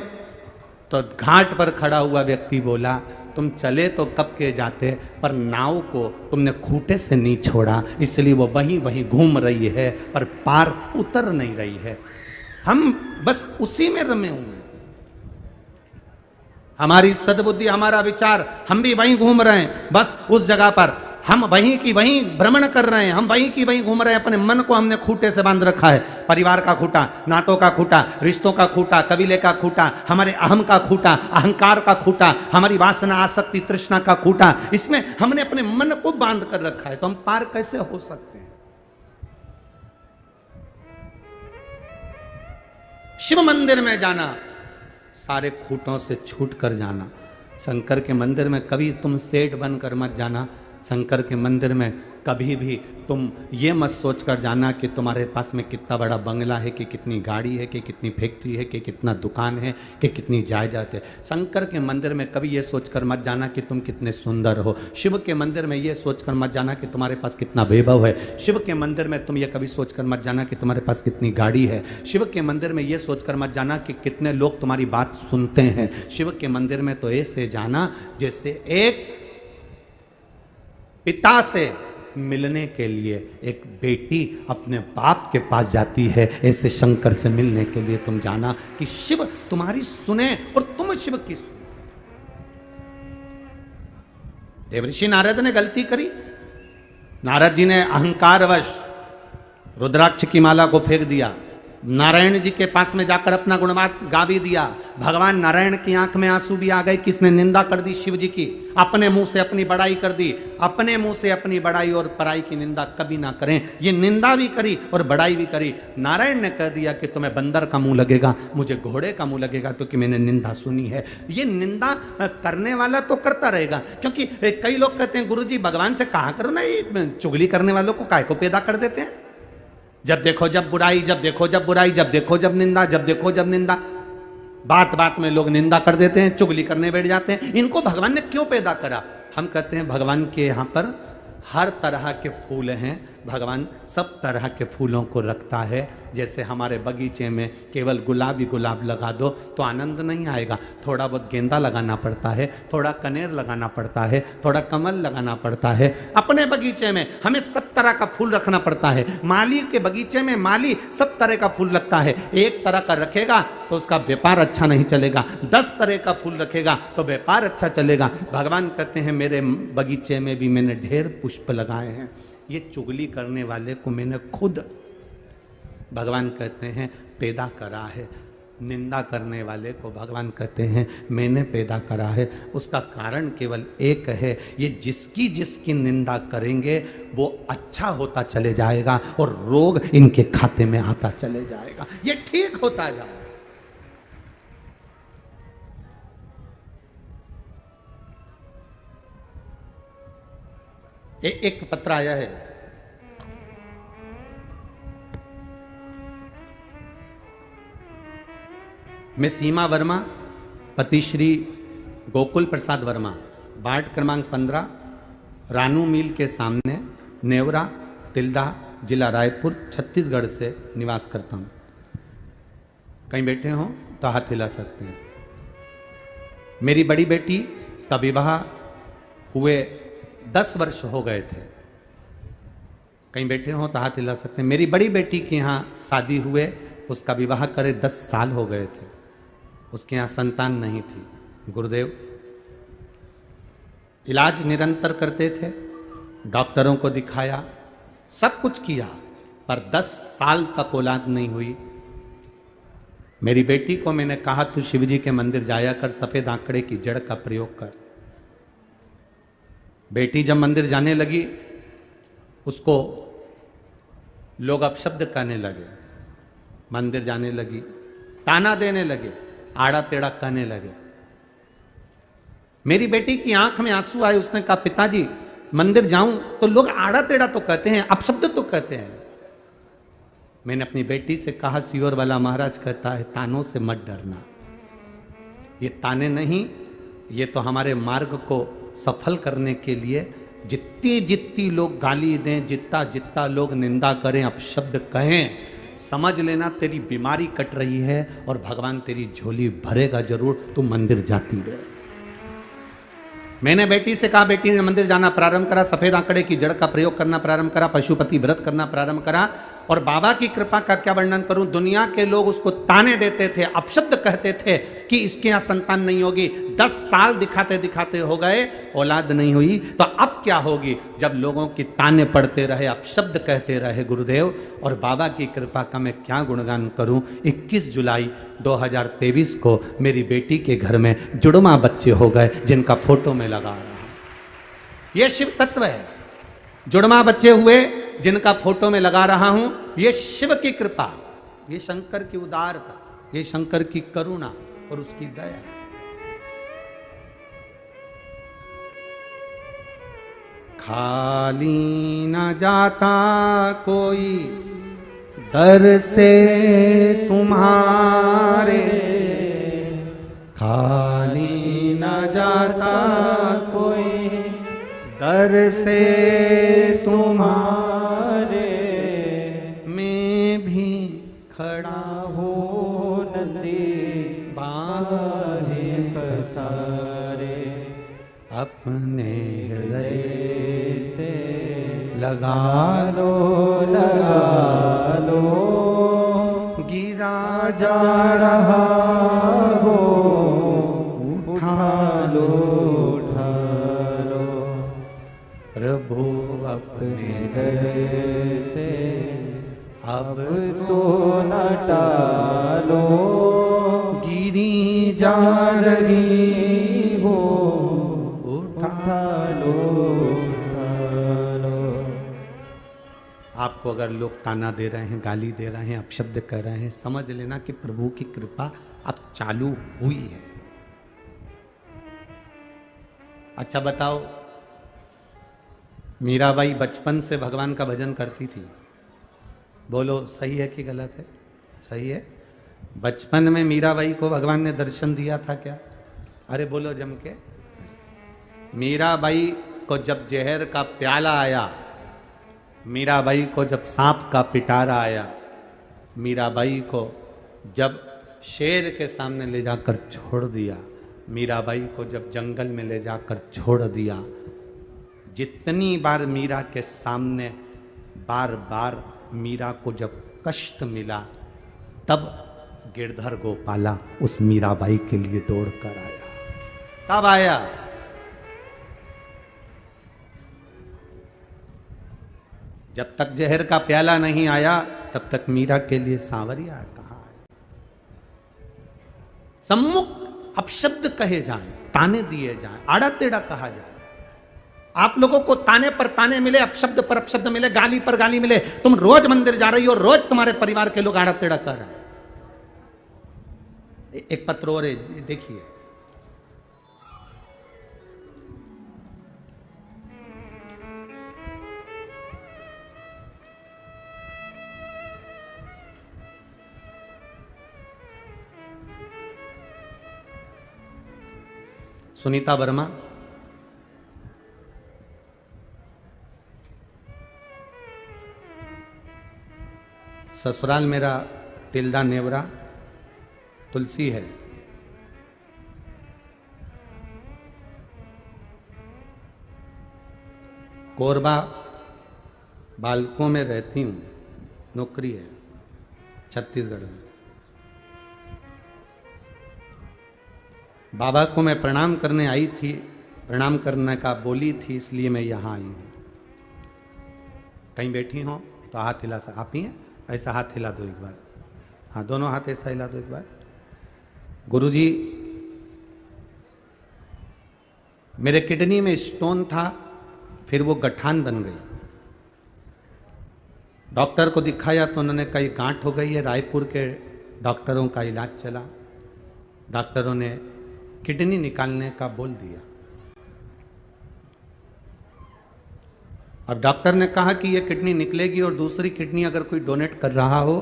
तो घाट पर खड़ा हुआ व्यक्ति बोला, तुम चले तो कब के जाते, पर नाव को तुमने खूंटे से नहीं छोड़ा, इसलिए वो वहीं वहीं घूम रही है, पर पार उतर नहीं रही है। हम बस उसी में रमे हुए हैं। हमारी सद्बुद्धि, हमारा विचार, हम भी वहीं घूम रहे हैं, बस उस जगह पर हम वहीं की वहीं भ्रमण कर रहे हैं, हम वहीं की वहीं घूम रहे हैं। अपने मन को हमने खूंटे से बांध रखा है। परिवार का खूंटा, नातों का खूंटा, रिश्तों का खूंटा, कबीले का खूंटा, हमारे अहम का खूंटा, अहंकार का खूंटा, हमारी वासना, आसक्ति, तृष्णा का खूंटा, इसमें हमने अपने मन को बांध कर रखा है। तो हम पार कैसे हो सकते हैं? शिव मंदिर में जाना, सारे खूंटों से छूट कर जाना। शंकर के मंदिर में कभी तुम सेठ बनकर मत जाना। शंकर के मंदिर में कभी भी तुम ये मत सोच कर जाना कि तुम्हारे पास में कितना बड़ा बंगला है, कि कितनी गाड़ी है, कि कितनी फैक्ट्री है, कि कितना दुकान है, कि कितनी जायदाद है। शंकर के मंदिर में कभी ये सोचकर मत जाना कि तुम कितने सुंदर हो। शिव के मंदिर में ये सोचकर मत जाना कि तुम्हारे पास कितना वैभव है। शिव के मंदिर में तुम ये कभी सोचकर मत जाना कि तुम्हारे पास कितनी गाड़ी है। शिव के मंदिर में ये सोचकर मत जाना कि कितने लोग तुम्हारी बात सुनते हैं। शिव के मंदिर में तो ऐसे जाना जैसे एक पिता से मिलने के लिए एक बेटी अपने बाप के पास जाती है, ऐसे शंकर से मिलने के लिए तुम जाना कि शिव तुम्हारी सुने और तुम शिव की सुनो। देवऋषि नारद ने गलती करी। नारद जी ने अहंकारवश रुद्राक्ष की माला को फेंक दिया। नारायण जी के पास में जाकर अपना गुणगान गा भी दिया। भगवान नारायण की आंख में आंसू भी आ गए। किसने निंदा कर दी? शिव जी की। अपने मुंह से अपनी बड़ाई कर दी। अपने मुंह से अपनी बड़ाई और पराई की निंदा कभी ना करें। ये निंदा भी करी और बड़ाई भी करी। नारायण ने कह दिया कि तुम्हें बंदर का मुंह लगेगा, मुझे घोड़े का मुंह लगेगा, क्योंकि मैंने निंदा सुनी है। ये निंदा करने वाला तो करता रहेगा, क्योंकि कई लोग कहते हैं गुरुजी भगवान से कहा करो ना, ये चुगली करने वालों को काय को पैदा कर देते हैं। जब देखो जब बुराई, जब देखो जब बुराई, जब देखो जब निंदा, जब देखो जब निंदा। बात बात में लोग निंदा कर देते हैं, चुगली करने बैठ जाते हैं। इनको भगवान ने क्यों पैदा करा? हम कहते हैं भगवान के यहाँ पर हर तरह के फूल हैं। भगवान सब तरह के फूलों को रखता है। जैसे हमारे बगीचे में केवल गुलाब ही गुलाब लगा दो तो आनंद नहीं आएगा। थोड़ा बहुत गेंदा लगाना पड़ता है, थोड़ा कनेर लगाना पड़ता है, थोड़ा कमल लगाना पड़ता है। अपने बगीचे में हमें सब तरह का फूल रखना पड़ता है। माली के बगीचे में माली सब तरह का फूल रखता है। एक तरह का रखेगा तो उसका व्यापार अच्छा नहीं चलेगा, 10 तरह का फूल रखेगा तो व्यापार अच्छा चलेगा। भगवान कहते हैं मेरे बगीचे में भी मैंने ढेर पुष्प लगाए हैं। ये चुगली करने वाले को मैंने खुद, भगवान कहते हैं, पैदा करा है। निंदा करने वाले को भगवान कहते हैं मैंने पैदा करा है। उसका कारण केवल एक है, ये जिसकी जिसकी निंदा करेंगे वो अच्छा होता चले जाएगा और रोग इनके खाते में आता चले जाएगा। ये ठीक होता जाएगा। एक पत्र आया है, मैं सीमा वर्मा, पति श्री गोकुल प्रसाद वर्मा, वार्ड क्रमांक 15, रानू मिल के सामने, नेवरा, तिल्दा, जिला रायपुर, छत्तीसगढ़ से निवास करता हूँ। कहीं बैठे हो तो हाथ हिला सकते हैं। मेरी बड़ी बेटी का विवाह हुए 10 वर्ष हो गए थे। कहीं बैठे हो तो हाथ हिला सकते हैं। मेरी बड़ी बेटी के यहाँ शादी हुए, उसका विवाह करे 10 साल हो गए थे। उसके यहाँ संतान नहीं थी। गुरुदेव इलाज निरंतर करते थे, डॉक्टरों को दिखाया, सब कुछ किया, पर 10 साल तक औलाद नहीं हुई। मेरी बेटी को मैंने कहा तू शिवजी के मंदिर जाया कर, सफेद आंकड़े की जड़ का प्रयोग कर। बेटी जब मंदिर जाने लगी, उसको लोग अपशब्द कहने लगे, मंदिर जाने लगी, ताना देने लगे, आड़ा टेढ़ा कहने लगे। मेरी बेटी की आंख में आंसू आए। उसने कहा पिताजी मंदिर जाऊं तो लोग आड़ा टेढ़ा तो कहते हैं, अपशब्द तो कहते हैं। मैंने अपनी बेटी से कहा सियोर वाला महाराज कहता है तानों से मत डरना। ये ताने नहीं, ये तो हमारे मार्ग को सफल करने के लिए जितनी जितनी लोग गाली दें, जितना जितना लोग निंदा करें, अपशब्द कहें, समझ लेना तेरी बीमारी कट रही है और भगवान तेरी झोली भरेगा जरूर। तू मंदिर जाती रहे। मैंने बेटी से कहा, बेटी ने मंदिर जाना प्रारंभ करा, सफेद आंकड़े की जड़ का प्रयोग करना प्रारंभ करा, पशुपति व्रत करना प्रारंभ करा। और बाबा की कृपा का क्या वर्णन करूं, दुनिया के लोग उसको ताने देते थे, अपशब्द कहते थे कि इसके यहां संतान नहीं होगी। 10 साल दिखाते दिखाते हो गए, औलाद नहीं हुई। तो अब क्या होगी, जब लोगों की ताने पड़ते रहे, अपशब्द कहते रहे गुरुदेव। और बाबा की कृपा का मैं क्या गुणगान करूं। 21 जुलाई 2023 को मेरी बेटी के घर में जुड़वा बच्चे हो गए, जिनका फोटो में लगा रहा हूं। यह शिव तत्व है। जुड़वा बच्चे हुए जिनका फोटो में लगा रहा हूं। यह शिव की कृपा, यह शंकर की उदारता, यह शंकर की करुणा और उसकी दया। खाली न जाता कोई दर से तुम्हारे, खाली न जाता कोई दर से तुम्हारे, मैं भी खड़ा हो नंदी बाहें पसारे, अपने हृदय से लगा लो गिरा जा रहा हो, उठा लो प्रभु अपने दर से अब तो न टालो, गिरी जा रही हो, उठा लो। आपको अगर लोग ताना दे रहे हैं, गाली दे रहे हैं, अपशब्द कर रहे हैं, समझ लेना कि प्रभु की कृपा अब चालू हुई है। अच्छा बताओ, मीराबाई बचपन से भगवान का भजन करती थी। बोलो सही है कि गलत है? सही है। बचपन में मीराबाई को भगवान ने दर्शन दिया था क्या? अरे बोलो जम के। मीराबाई को जब जहर का प्याला आया, मीराबाई को जब सांप का पिटारा आया, मीराबाई को जब शेर के सामने ले जाकर छोड़ दिया, मीराबाई को जब जंगल में ले जाकर छोड़ दिया, जितनी बार मीरा के सामने बार बार मीरा को जब कष्ट मिला, तब गिरधर गोपाला उस मीराबाई के लिए दौड़ कर आया। तब आया। जब तक जहर का प्याला नहीं आया, तब तक मीरा के लिए सांवरिया कहाँ आया। सम्मुख अपशब्द कहे जाएं, ताने दिए जाएं, आड़ा टेढ़ा कहा जाए। आप लोगों को ताने पर ताने मिले, अपशब्द पर अपशब्द मिले, गाली पर गाली मिले। तुम रोज मंदिर जा रही हो, रोज तुम्हारे परिवार के लोग आड़ा टेढ़ा कर रहे हैं। एक पत्र और देखिए, सुनीता वर्मा, ससुराल मेरा तिल्दा नेवरा, तुलसी है। कोरबा बालकों में रहती हूँ, नौकरी है छत्तीसगढ़ में। बाबा को मैं प्रणाम करने आई थी, प्रणाम करने का बोली थी, इसलिए मैं यहाँ आई हूँ। कहीं बैठी हो तो हाथ हिला, आप ही हैं, ऐसा हाथ हिला दो एक बार। हाँ, दोनों हाथ ऐसा हिला दो एक बार। गुरुजी, मेरे किडनी में स्टोन था, फिर वो गठान बन गई। डॉक्टर को दिखाया तो उन्होंने कही गांठ हो गई है। रायपुर के डॉक्टरों का इलाज चला, डॉक्टरों ने किडनी निकालने का बोल दिया। अब डॉक्टर ने कहा कि ये किडनी निकलेगी और दूसरी किडनी अगर कोई डोनेट कर रहा हो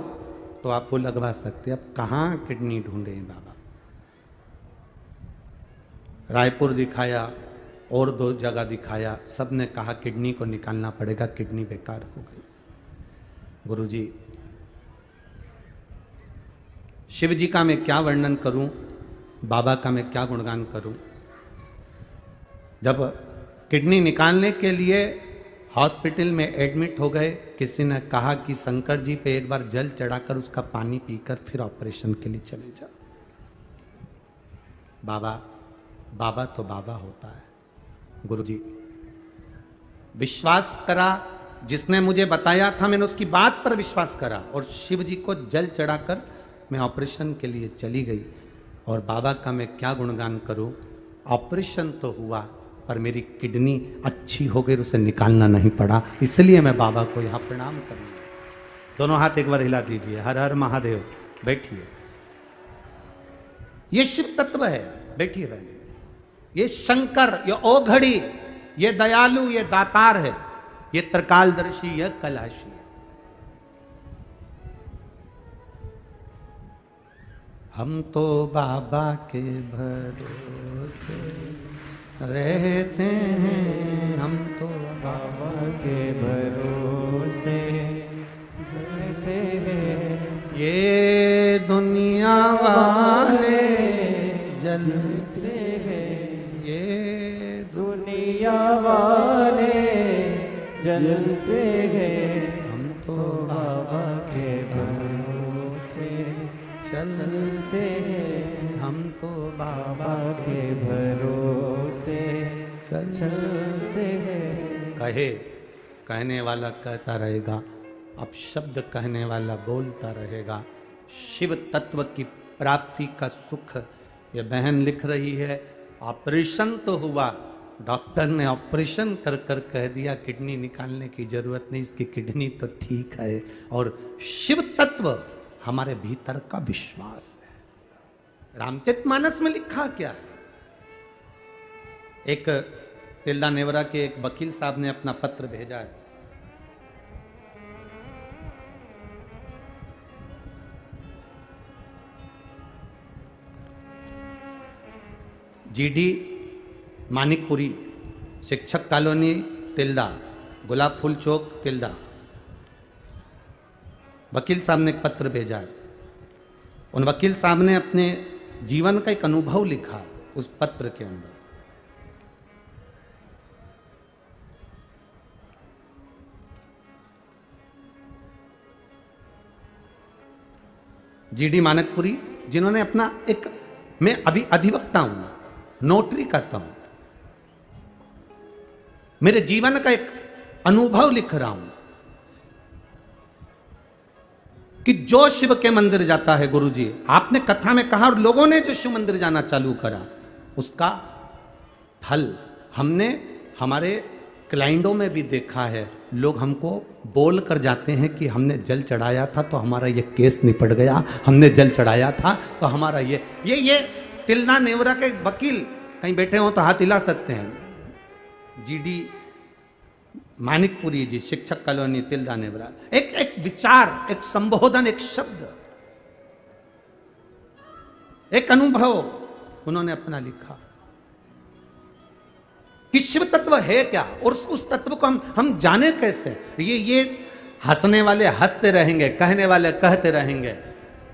तो आप वो लगवा सकते। अब कहाँ किडनी ढूंढे बाबा। रायपुर दिखाया, और 2 जगह दिखाया, सब ने कहा किडनी को निकालना पड़ेगा, किडनी बेकार हो गई। गुरुजी, शिव जी का मैं क्या वर्णन करूं, बाबा का मैं क्या गुणगान करूं। जब किडनी निकालने के लिए हॉस्पिटल में एडमिट हो गए, किसी ने कहा कि शंकर जी पे एक बार जल चढ़ाकर उसका पानी पीकर फिर ऑपरेशन के लिए चले जाओ। बाबा तो बाबा होता है। गुरुजी, विश्वास करा, जिसने मुझे बताया था मैंने उसकी बात पर विश्वास करा और शिव जी को जल चढ़ाकर मैं ऑपरेशन के लिए चली गई। और बाबा का मैं क्या गुणगान करूं, ऑपरेशन तो हुआ पर मेरी किडनी अच्छी हो गई, उसे निकालना नहीं पड़ा, इसलिए मैं बाबा को यहां प्रणाम करूंगा। दोनों हाथ एक बार हिला दीजिए। हर हर महादेव। बैठिए, ये शिव तत्व है। बैठिए बहन, ये शंकर, ये ओघड़ी, ये दयालु, ये दातार है, ये त्रिकालदर्शी, ये कलाशी। हम तो बाबा के भरोसे रहते हैं, हम तो बाबा के भरोसे रहते हैं। ये दुनिया वाले जलते हैं, ये दुनिया वाले जलते हैं, हम तो बाबा के भरोसे चलते हैं, हम तो बाबा के भरोसे चलते हैं। कहने वाला कहता रहेगा, अब शब्द कहने वाला बोलता रहेगा। शिव तत्व की प्राप्ति का सुख ये बहन लिख रही है। ऑपरेशन तो हुआ, डॉक्टर ने ऑपरेशन कर कर कह दिया किडनी निकालने की जरूरत नहीं, इसकी किडनी तो ठीक है। और शिव तत्व हमारे भीतर का विश्वास है। रामचरितमानस में लिखा क्या है? एक तिल्दा नेवरा के एक वकील साहब ने अपना पत्र भेजा है। जीडी मानिकपुरी, शिक्षक कॉलोनी तिल्दा, गुलाब फूल चौक तिल्दा। वकील साहब ने एक पत्र भेजा है। उन वकील साहब ने अपने जीवन का एक अनुभव लिखा उस पत्र के अंदर। जीडी मानकपुरी, जिन्होंने अपना एक, मैं अभी अधिवक्ता हूं, नोटरी करता हूं, मेरे जीवन का एक अनुभव लिख रहा हूं कि जो शिव के मंदिर जाता है, गुरुजी आपने कथा में कहा, और लोगों ने जो शिव मंदिर जाना चालू करा उसका फल हमने हमारे क्लाइंटों में भी देखा है। लोग हमको बोल कर जाते हैं कि हमने जल चढ़ाया था तो हमारा ये केस निपट गया, हमने जल चढ़ाया था तो हमारा ये तिल्दा नेवरा के वकील कहीं बैठे हो तो हाथ हिला सकते हैं। जीडी मानिकपुरी जी, शिक्षक कॉलोनी तिल्दा नेवरा। एक विचार, एक संबोधन, एक शब्द, एक अनुभव उन्होंने अपना लिखा कि शिव तत्व है क्या और उस तत्व को हम जाने कैसे। ये हंसने वाले हंसते रहेंगे, कहने वाले कहते रहेंगे।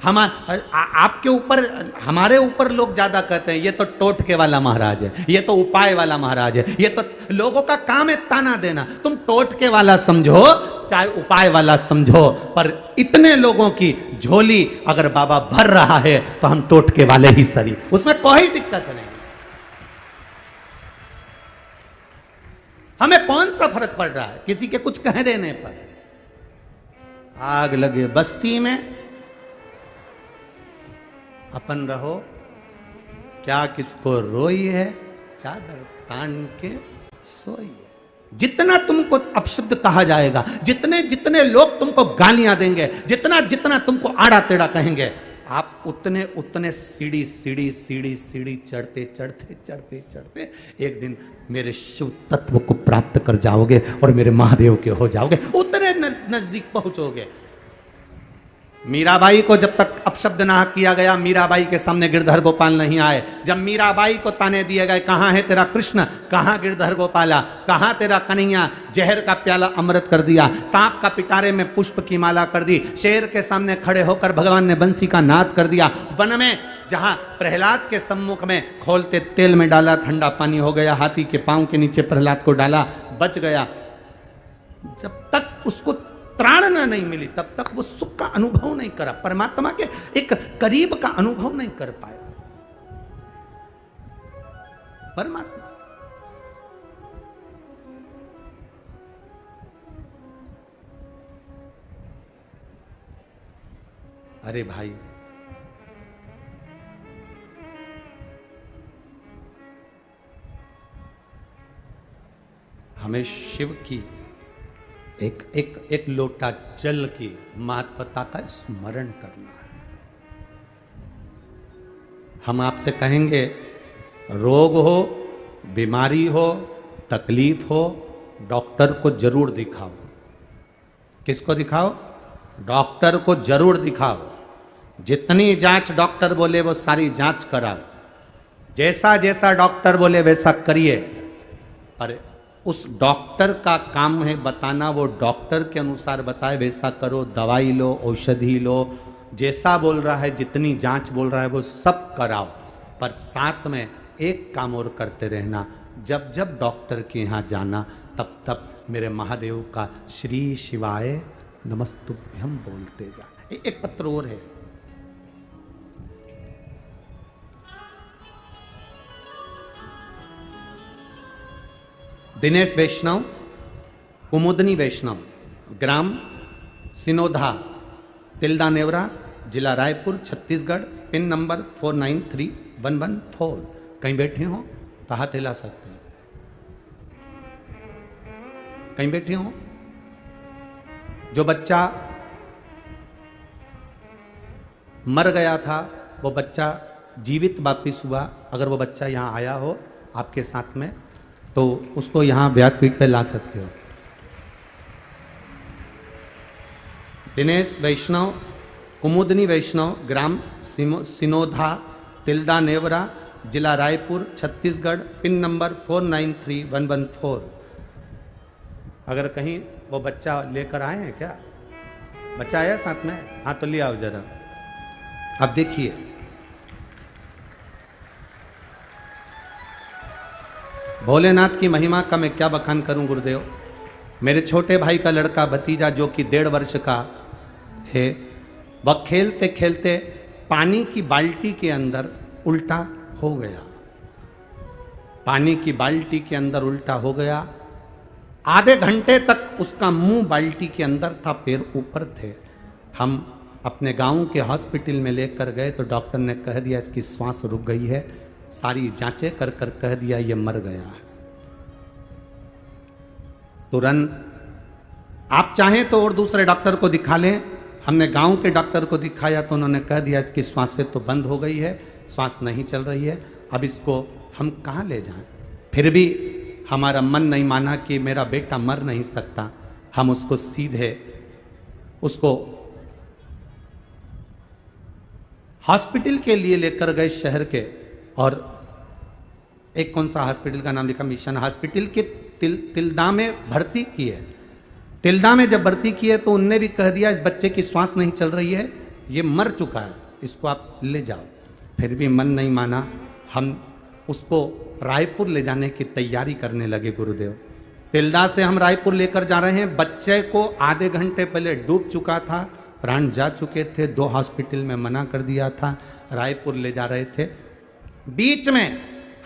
आपके ऊपर, हमारे ऊपर लोग ज्यादा कहते हैं ये तो टोटके वाला महाराज है, ये तो उपाय वाला महाराज है, ये तो लोगों का काम है ताना देना। तुम टोटके वाला समझो चाहे उपाय वाला समझो, पर इतने लोगों की झोली अगर बाबा भर रहा है तो हम टोटके वाले ही सही, उसमें कोई दिक्कत नहीं। हमें कौन सा फर्क पड़ रहा है किसी के कुछ कह देने पर। आग लगे बस्ती में अपन रहो, क्या किसको रोई है, चादर तान के सोई है। जितना तुमको अपशब्द कहा जाएगा, जितने जितने लोग तुमको गालियां देंगे, जितना जितना तुमको आड़ा टेढ़ा कहेंगे, आप उतने उतने सीढ़ी सीढ़ी सीढ़ी सीढ़ी चढ़ते चढ़ते चढ़ते चढ़ते एक दिन मेरे शिव तत्व को प्राप्त कर जाओगे और मेरे महादेव के हो जाओगे, उतने नजदीक पहुंचोगे। मीराबाई को जब तक अपशब्द ना किया गया, मीराबाई के सामने गिरधर गोपाल नहीं आए। जब मीराबाई को ताने दिए गए, कहाँ है तेरा कृष्ण, कहाँ गिरधर गोपाला, कहाँ तेरा कन्हैया, जहर का प्याला अमृत कर दिया, सांप का पिटारे में पुष्प की माला कर दी, शेर के सामने खड़े होकर भगवान ने बंसी का नाद कर दिया, वन में जहां प्रहलाद के सम्मुख में खोलते तेल में डाला, ठंडा पानी हो गया, हाथी के पांव के नीचे प्रहलाद को डाला, बच गया। जब तक उसको त्राणना नहीं मिली तब तक वो सुख का अनुभव नहीं करा, परमात्मा के एक करीब का अनुभव नहीं कर पाया। परमात्मा अरे भाई, हमें शिव की एक एक एक लोटा जल की महत्वता का स्मरण करना है। हम आपसे कहेंगे, रोग हो, बीमारी हो, तकलीफ हो, डॉक्टर को जरूर दिखाओ। किसको दिखाओ? डॉक्टर को जरूर दिखाओ। जितनी जांच डॉक्टर बोले वो सारी जांच कराओ, जैसा जैसा डॉक्टर बोले वैसा करिए। पर उस डॉक्टर का काम है बताना, वो डॉक्टर के अनुसार बताए वैसा करो, दवाई लो, औषधि लो, जैसा बोल रहा है, जितनी जांच बोल रहा है वो सब कराओ। पर साथ में एक काम और करते रहना, जब जब डॉक्टर के यहाँ जाना तब तब मेरे महादेव का श्री शिवाय नमस्तुभ्यम बोलते जाना। एक पत्र और है, दिनेश वैष्णव, कुमुदनी वैष्णव, ग्राम सिनोधा, तिल्दा नेवरा, जिला रायपुर, छत्तीसगढ़, पिन नंबर 493114। कहीं बैठे हो तो हाथ हिला सकते हैं, कहीं बैठे हो। जो बच्चा मर गया था वो बच्चा जीवित वापिस हुआ, अगर वो बच्चा यहाँ आया हो आपके साथ में तो उसको यहाँ व्यासपीठ पे ला सकते हो। दिनेश वैष्णव, कुमुदनी वैष्णव, ग्राम सिनोधा, तिल्दा नेवरा, जिला रायपुर, छत्तीसगढ़, पिन नंबर 493114। अगर कहीं वो बच्चा लेकर आए हैं क्या? बच्चा आया साथ में? हाँ तो ले आओ जरा। अब देखिए, भोलेनाथ की महिमा का मैं क्या बखान करूं गुरुदेव। मेरे छोटे भाई का लड़का भतीजा जो कि 1.5 वर्ष का है, वह खेलते खेलते पानी की बाल्टी के अंदर उल्टा हो गया। पानी की बाल्टी के अंदर उल्टा हो गया। आधे घंटे तक उसका मुंह बाल्टी के अंदर था, पैर ऊपर थे। हम अपने गांव के हॉस्पिटल में लेकर गए तो डॉक्टर ने कह दिया इसकी सांस रुक गई है। सारी जांचें कर कर कह दिया ये मर गया है। तुरंत आप चाहें तो और दूसरे डॉक्टर को दिखा लें। हमने गांव के डॉक्टर को दिखाया तो उन्होंने कह दिया इसकी सांसें तो बंद हो गई है, सांस नहीं चल रही है, अब इसको हम कहाँ ले जाएं। फिर भी हमारा मन नहीं माना कि मेरा बेटा मर नहीं सकता। हम उसको सीधे उसको हॉस्पिटल के लिए लेकर गए शहर के, और एक कौन सा हॉस्पिटल का नाम लिखा, मिशन हॉस्पिटल के तिल्दा में भर्ती किए। तिल्दा में जब भर्ती किए तो उनने भी कह दिया इस बच्चे की सांस नहीं चल रही है, ये मर चुका है, इसको आप ले जाओ। फिर भी मन नहीं माना। हम उसको रायपुर ले जाने की तैयारी करने लगे गुरुदेव। तिल्दा से हम रायपुर लेकर जा रहे हैं। बच्चे को आधे घंटे पहले डूब चुका था, प्राण जा चुके थे, 2 हॉस्पिटल में मना कर दिया था, रायपुर ले जा रहे थे। बीच में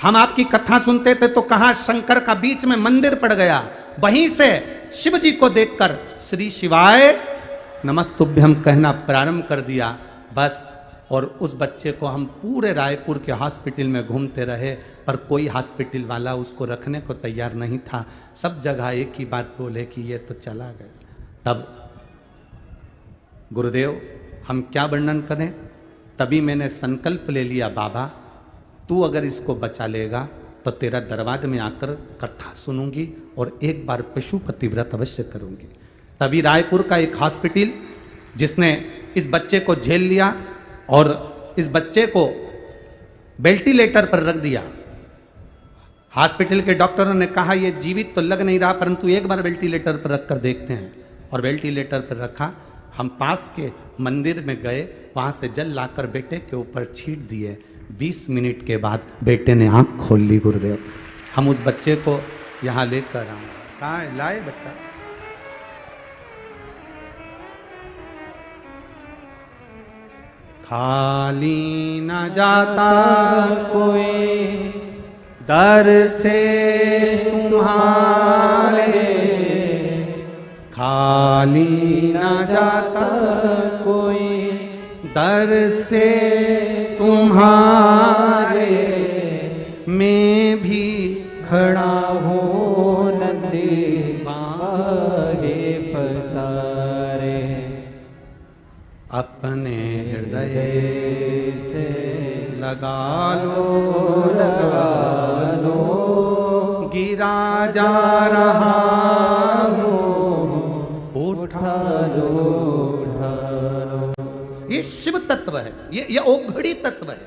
हम आपकी कथा सुनते थे तो कहा शंकर का बीच में मंदिर पड़ गया। वहीं से शिव जी को देखकर श्री शिवाय नमस्तुभ्यम कहना प्रारंभ कर दिया बस। और उस बच्चे को हम पूरे रायपुर के हॉस्पिटल में घूमते रहे, पर कोई हॉस्पिटल वाला उसको रखने को तैयार नहीं था। सब जगह एक ही बात बोले कि ये तो चला गया। तब गुरुदेव हम क्या वर्णन करें, तभी मैंने संकल्प ले लिया, बाबा तू अगर इसको बचा लेगा तो तेरा दरबार में आकर कथा सुनूंगी और एक बार पशुपति व्रत अवश्य करूंगी। तभी रायपुर का एक हॉस्पिटल जिसने इस बच्चे को झेल लिया और इस बच्चे को वेंटिलेटर पर रख दिया। हॉस्पिटल के डॉक्टरों ने कहा ये जीवित तो लग नहीं रहा, परंतु एक बार वेंटिलेटर पर रख कर देखते हैं। और वेंटिलेटर पर रखा। हम पास के मंदिर में गए, वहां से जल लाकर बेटे के ऊपर छीट दिए। 20 मिनट के बाद बेटे ने आंख खोल ली। गुरुदेव, हम उस बच्चे को यहाँ लेकर आए। कहाँ है? लाए बच्चा? खाली न जाता कोई दर से तुम्हारे, खाली न जाता कोई दर से तुम्हारे, मैं भी खड़ा हूँ नंदी बागे फसारे, अपने हृदय से लगा लो, गिरा जा रहा हूँ, उठा लो। ये शिव तत्व है, ये ओघड़ी तत्व है।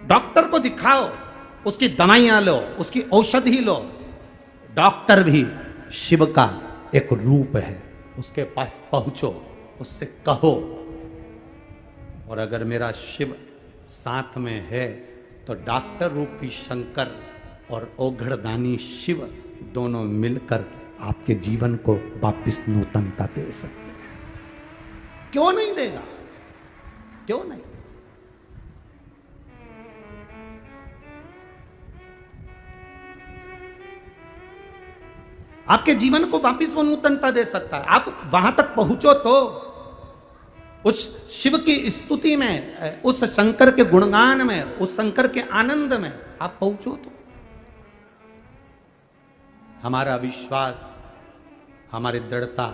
डॉक्टर को दिखाओ, उसकी दवाइयां लो, उसकी औषधि लो। डॉक्टर भी शिव का एक रूप है, उसके पास पहुंचो, उससे कहो। और अगर मेरा शिव साथ में है तो डॉक्टर रूपी शंकर और ओघड़दानी शिव दोनों मिलकर आपके जीवन को वापिस नूतनता दे सकते हैं। क्यों नहीं देगा? क्यों नहीं? आपके जीवन को वापिस वो नूतनता दे सकता है। आप वहां तक पहुंचो तो, उस शिव की स्तुति में, उस शंकर के गुणगान में, उस शंकर के आनंद में आप पहुंचो तो। हमारा विश्वास, हमारी दृढ़ता,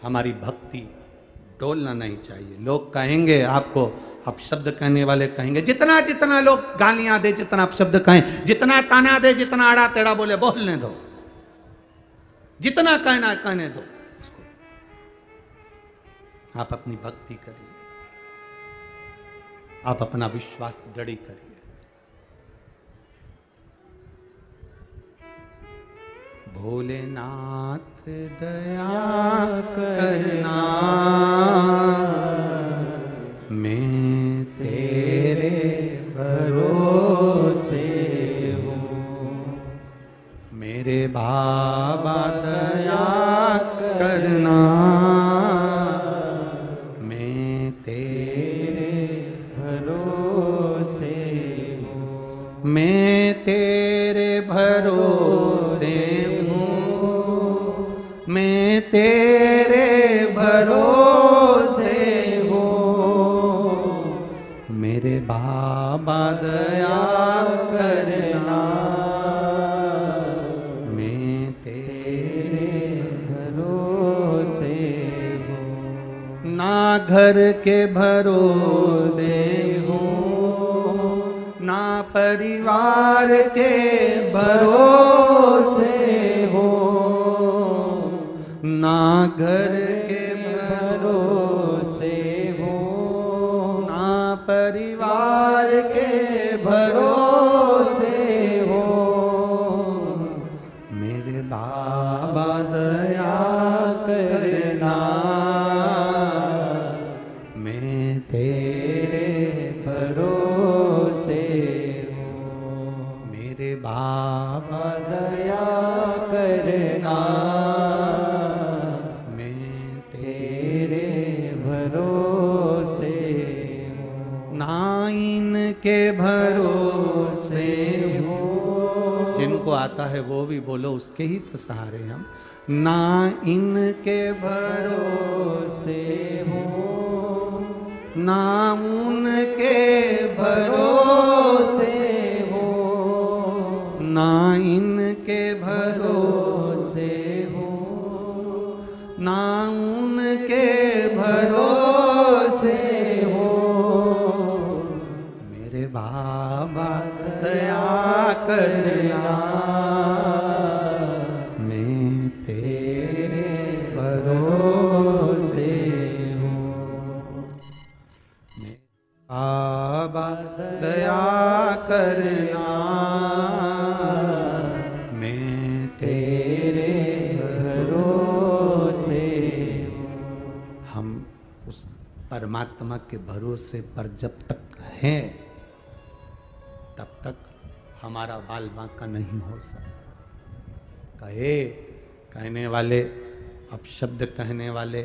हमारी भक्ति डोलना नहीं चाहिए। लोग कहेंगे आपको, अपशब्द कहने वाले कहेंगे, जितना जितना लोग गालियां दे, जितना अपशब्द कहें, जितना ताना दे, जितना आड़ा टेढ़ा बोले, बोलने दो। जितना कहना कहने दो उसको। आप अपनी भक्ति करिए, आप अपना विश्वास दृढ़ करिए। भोलेनाथ दया करना, मैं तेरे भरोसे हूँ। मेरे बाबा दया करना, मैं तेरे भरोसे हूँ। मैं तेरे भरोसे हूँ, मैं तेरे भरोसे हूँ। मेरे बाबा दया करना, मैं तेरे भरोसे हूँ। ना घर के भरोसे हूँ, ना परिवार के भरोसे हो, ना घर के भरोसे हो, ना परिवार के भरोसे हो। मेरे बाबा दया करना, मैं तेरे भरोसे हूँ। मेरे बाबा दया करना, मैं तेरे भरोसे हूँ। ना इनके भरोसे हूँ, जिनको आता है वो भी बोलो, उसके ही तो सहारे हम। ना इनके भरोसे हूँ, ना उनके भरोसे हो, ना इनके भरोसे हो, ना उनके भरोसे हो। मेरे बाबा दया करना, मैं तेरे भरोसे परमात्मा के भरोसे पर जब तक हैं तब तक हमारा बाल बांका नहीं हो सकता। कहने वाले, अपशब्द कहने वाले,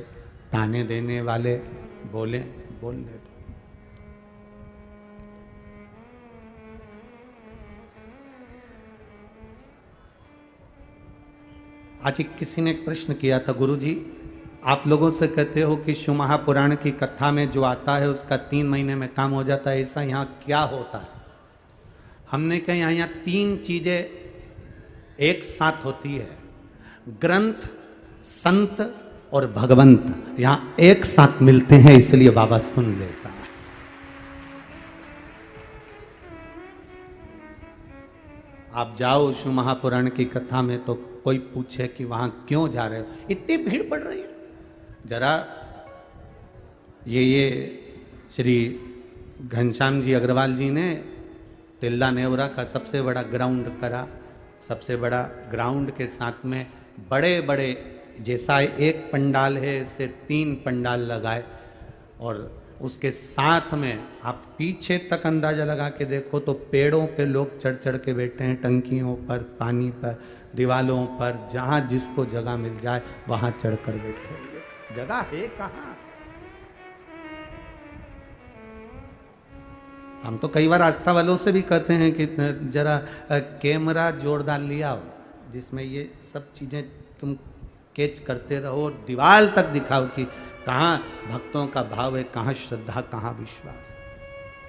ताने देने वाले बोले, बोलने दो। आज किसी ने एक प्रश्न किया था, गुरुजी आप लोगों से कहते हो कि शिव महापुराण की कथा में जो आता है उसका 3 महीने में काम हो जाता है, ऐसा यहाँ क्या होता है? हमने कहा यहाँ 3 चीजें एक साथ होती है, ग्रंथ, संत और भगवंत यहां एक साथ मिलते हैं, इसलिए बाबा सुन लेता है। आप जाओ शिव महापुराण की कथा में तो कोई पूछे कि वहां क्यों जा रहे हो, इतनी भीड़ पड़ रही है। जरा ये श्री घनश्याम जी अग्रवाल जी ने तिल्ला नेवरा का सबसे बड़ा ग्राउंड करा। सबसे बड़ा ग्राउंड के साथ में बड़े बड़े, जैसा एक पंडाल है इससे 3 पंडाल लगाए, और उसके साथ में आप पीछे तक अंदाजा लगा के देखो तो पेड़ों पे लोग चढ़ चढ़ के बैठे हैं, टंकियों पर, पानी पर, दीवालों पर, जहां जिसको जगह मिल जाए वहां चढ़कर बैठे। जगह है कहां? हम तो कई बार आस्था वालों से भी कहते हैं कि जरा कैमरा जोरदार लिया हो जिसमें ये सब चीजें तुम कैच करते रहो, दीवार तक दिखाओ कि कहाँ भक्तों का भाव है, कहाँ श्रद्धा, कहाँ विश्वास,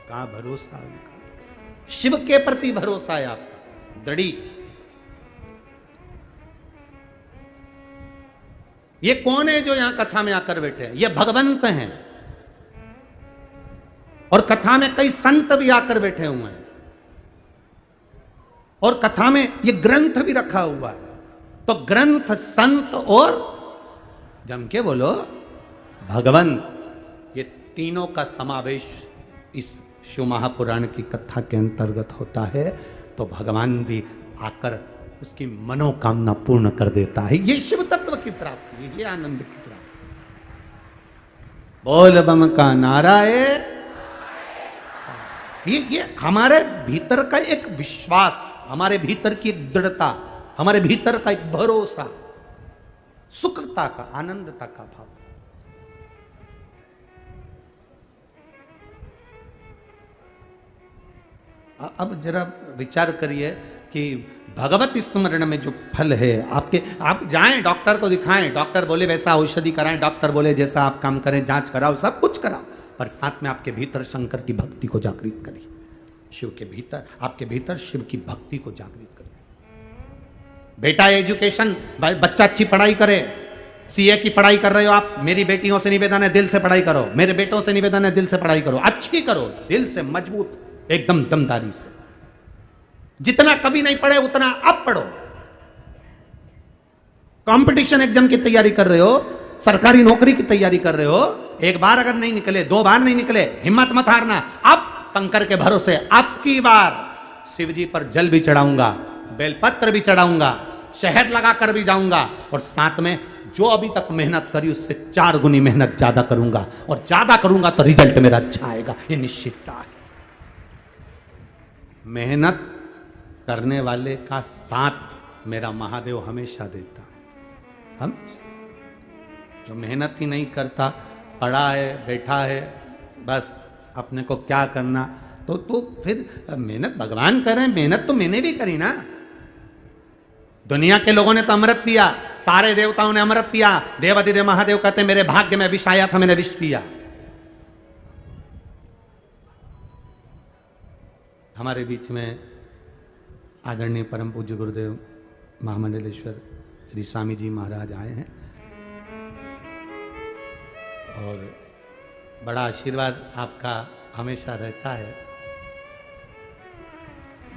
कहाँ भरोसा उनका, शिव के प्रति भरोसा है आपका दृढ़ी। ये कौन है जो यहां कथा में आकर बैठे हैं? ये भगवंत हैं, और कथा में कई संत भी आकर बैठे हुए हैं, और कथा में ये ग्रंथ भी रखा हुआ है। तो ग्रंथ, संत और जम के बोलो भगवंत, ये तीनों का समावेश इस शिव महापुराण की कथा के अंतर्गत होता है। तो भगवान भी आकर उसकी मनोकामना पूर्ण कर देता है। ये शिव तत्व की प्राप्ति, ये आनंद की प्राप्ति। बोल बम का नारा है, ये हमारे भीतर का एक विश्वास, हमारे भीतर की एक दृढ़ता, हमारे भीतर का एक भरोसा, सुखता का, आनंदता का भाव। अब जरा विचार करिए कि भगवत स्मरण में जो फल है आपके, आप जाएं डॉक्टर को दिखाएं, डॉक्टर बोले वैसा औषधि कराएं, डॉक्टर बोले जैसा आप काम करें, जांच कराओ, सब कुछ कराओ, पर साथ में आपके भीतर शंकर की भक्ति को जागृत करिए। शिव के भीतर, आपके भीतर शिव की भक्ति को जागृत करिए। बेटा एजुकेशन, बच्चा अच्छी पढ़ाई करे, सीए की पढ़ाई कर रहे हो आप, मेरी बेटियों से निवेदन है दिल से पढ़ाई करो, मेरे बेटों से निवेदन है दिल से पढ़ाई करो, अच्छी करो, दिल से, मजबूत, एकदम दमदारी से। जितना कभी नहीं पढ़े उतना अब पढ़ो। कंपटीशन एग्जाम की तैयारी कर रहे हो, सरकारी नौकरी की तैयारी कर रहे हो, एक बार अगर नहीं निकले, 2 बार नहीं निकले, हिम्मत मत हारना। अब शंकर के भरोसे आपकी बार शिव जी पर जल भी चढ़ाऊंगा, बेलपत्र भी चढ़ाऊंगा, शहद लगाकर भी जाऊंगा, और साथ में जो अभी तक मेहनत करी उससे 4 गुनी मेहनत ज्यादा करूंगा, और ज्यादा करूंगा तो रिजल्ट मेरा अच्छा आएगा, ये निश्चितता है। मेहनत करने वाले का साथ मेरा महादेव हमेशा देता है, हमेशा। जो मेहनत ही नहीं करता, पड़ा है, बैठा है, बस अपने को क्या करना, तो फिर मेहनत भगवान करें, मेहनत तो मैंने भी करी ना। दुनिया के लोगों ने तो अमृत पिया, सारे देवताओं ने अमृत पिया, देवाधिदेव महादेव कहते मेरे भाग्य में विष आया था, मैंने विष पिया। हमारे बीच में आदरणीय परम पूज्य गुरुदेव महामंडलेश्वर श्री स्वामी जी महाराज आए हैं, और बड़ा आशीर्वाद आपका हमेशा रहता है।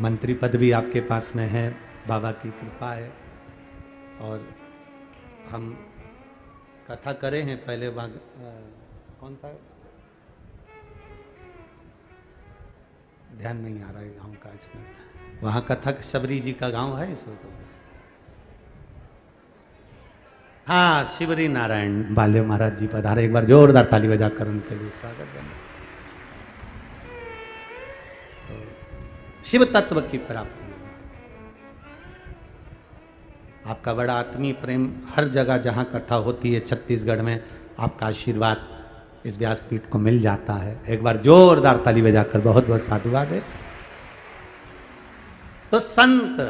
मंत्री पद भी आपके पास में है, बाबा की कृपा है। और हम कथा करे हैं पहले, कौन सा ध्यान नहीं आ रहा है गांव का, इसमें वहाँ कथक शबरी जी का गांव है, इसमें तो हाँ, शिवरी नारायण बाले महाराज जी पधारे, एक बार जोरदार ताली बजाकर उनके लिए स्वागत करना। शिव तत्व की प्राप्ति, आपका बड़ा आत्मीय प्रेम हर जगह जहां कथा होती है छत्तीसगढ़ में, आपका आशीर्वाद इस व्यासपीठ को मिल जाता है। एक बार जोरदार ताली बजाकर बहुत बहुत साधुवाद है। तो संत,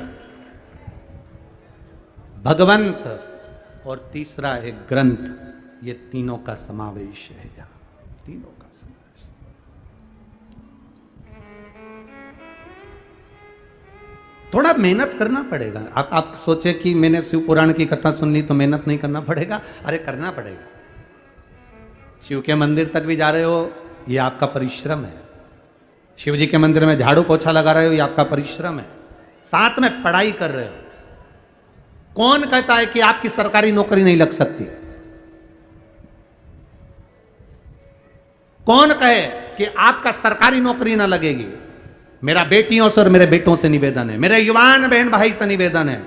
भगवंत और तीसरा है ग्रंथ, ये तीनों का समावेश है यहां, तीनों का समावेश। थोड़ा मेहनत करना पड़ेगा। आप सोचे कि मैंने शिव पुराण की कथा सुन ली तो मेहनत नहीं करना पड़ेगा, अरे करना पड़ेगा। शिव के मंदिर तक भी जा रहे हो, ये आपका परिश्रम है। शिव जी के मंदिर में झाड़ू पोछा लगा रहे हो, ये आपका परिश्रम है। साथ में पढ़ाई कर रहे हो। कौन कहता है कि आपकी सरकारी नौकरी नहीं लग सकती? कौन कहे कि आपका सरकारी नौकरी ना लगेगी? मेरा बेटियों से और मेरे बेटों से निवेदन है, मेरे युवान बहन भाई से निवेदन है,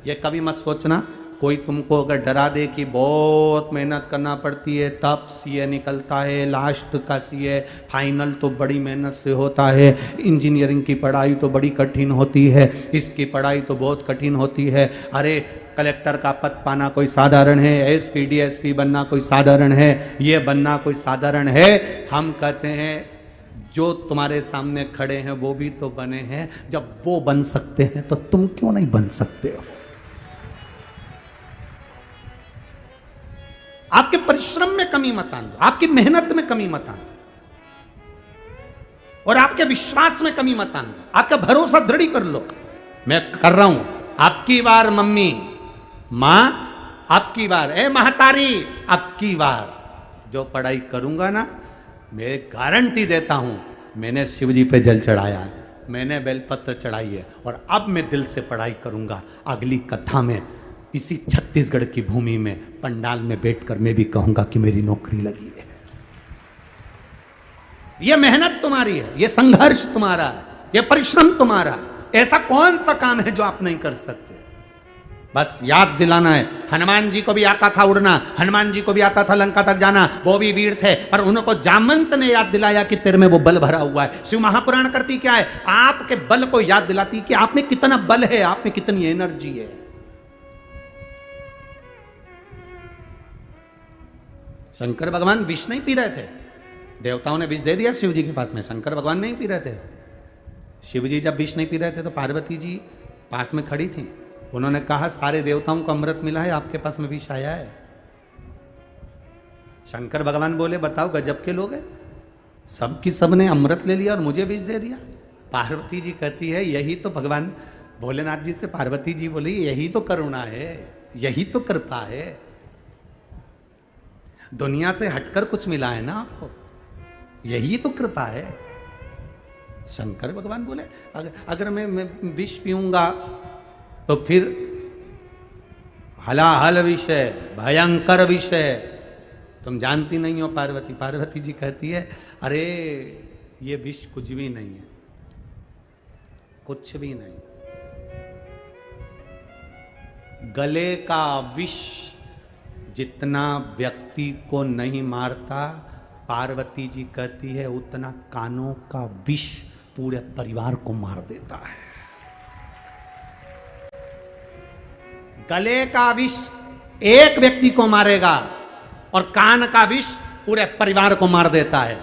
ये कभी मत सोचना कोई तुमको अगर डरा दे कि बहुत मेहनत करना पड़ती है तब सीए निकलता है, लास्ट का सीए फाइनल तो बड़ी मेहनत से होता है, इंजीनियरिंग की पढ़ाई तो बड़ी कठिन होती है, इसकी पढ़ाई तो बहुत कठिन होती है। अरे कलेक्टर का पद पाना कोई साधारण है, एसपी डीएसपी बनना कोई साधारण है, ये बनना कोई साधारण है? हम कहते हैं जो तुम्हारे सामने खड़े हैं वो भी तो बने हैं। जब वो बन सकते हैं तो तुम क्यों नहीं बन सकते हो? आपके परिश्रम में कमी मत आन दो, आपकी मेहनत में कमी मत आन दो, और आपके विश्वास में कमी मत आन दो। आपका भरोसा दृढ़ कर लो। मैं कर रहा हूं, आपकी बार मम्मी, मां आपकी बार, ए महतारी आपकी बार जो पढ़ाई करूंगा ना, मैं गारंटी देता हूं, मैंने शिव जी पे जल चढ़ाया है, मैंने बेलपत्र चढ़ाई है, और अब मैं दिल से पढ़ाई करूंगा। अगली कथा में इसी छत्तीसगढ़ की भूमि में पंडाल में बैठकर मैं भी कहूंगा कि मेरी नौकरी लगी है। यह मेहनत तुम्हारी है, यह संघर्ष तुम्हारा है, यह परिश्रम तुम्हारा है। ऐसा कौन सा काम है जो आप नहीं कर सकते? बस याद दिलाना है। हनुमान जी को भी आता था उड़ना, हनुमान जी को भी आता था लंका तक जाना, वो भी वीर थे, पर उनको जामंत ने याद दिलाया कि तेरे में वो बल भरा हुआ है। शिव महापुराण करती क्या है? आपके बल को याद दिलाती कि आप में कितना बल है, आप में कितनी एनर्जी है। शंकर भगवान विष नहीं पी रहे थे, देवताओं ने विष दे दिया शिव जी के पास में, शंकर भगवान नहीं पी रहे थे। शिव जी जब विष नहीं पी रहे थे तो पार्वती जी पास में खड़ी थी, उन्होंने कहा सारे देवताओं को अमृत मिला है, आपके पास में विष आया है। शंकर भगवान बोले बताओ गजब के लोग हैं, सबकी सबने अमृत ले लिया और मुझे विष दे दिया। पार्वती जी कहती है यही तो भगवान भोलेनाथ जी से पार्वती जी बोली यही तो करुणा है, यही तो कृपा है। दुनिया से हटकर कुछ मिला है ना आपको, यही तो कृपा है। शंकर भगवान बोले अगर मैं विष पीऊंगा तो फिर हलाहल विष है, भयंकर विष है, तुम जानती नहीं हो पार्वती। पार्वती जी कहती है अरे ये विष कुछ भी नहीं है, कुछ भी नहीं। गले का विष जितना व्यक्ति को नहीं मारता, पार्वती जी कहती है उतना कानों का विष पूरे परिवार को मार देता है। गले का विष एक व्यक्ति को मारेगा और कान का विष पूरे परिवार को मार देता है।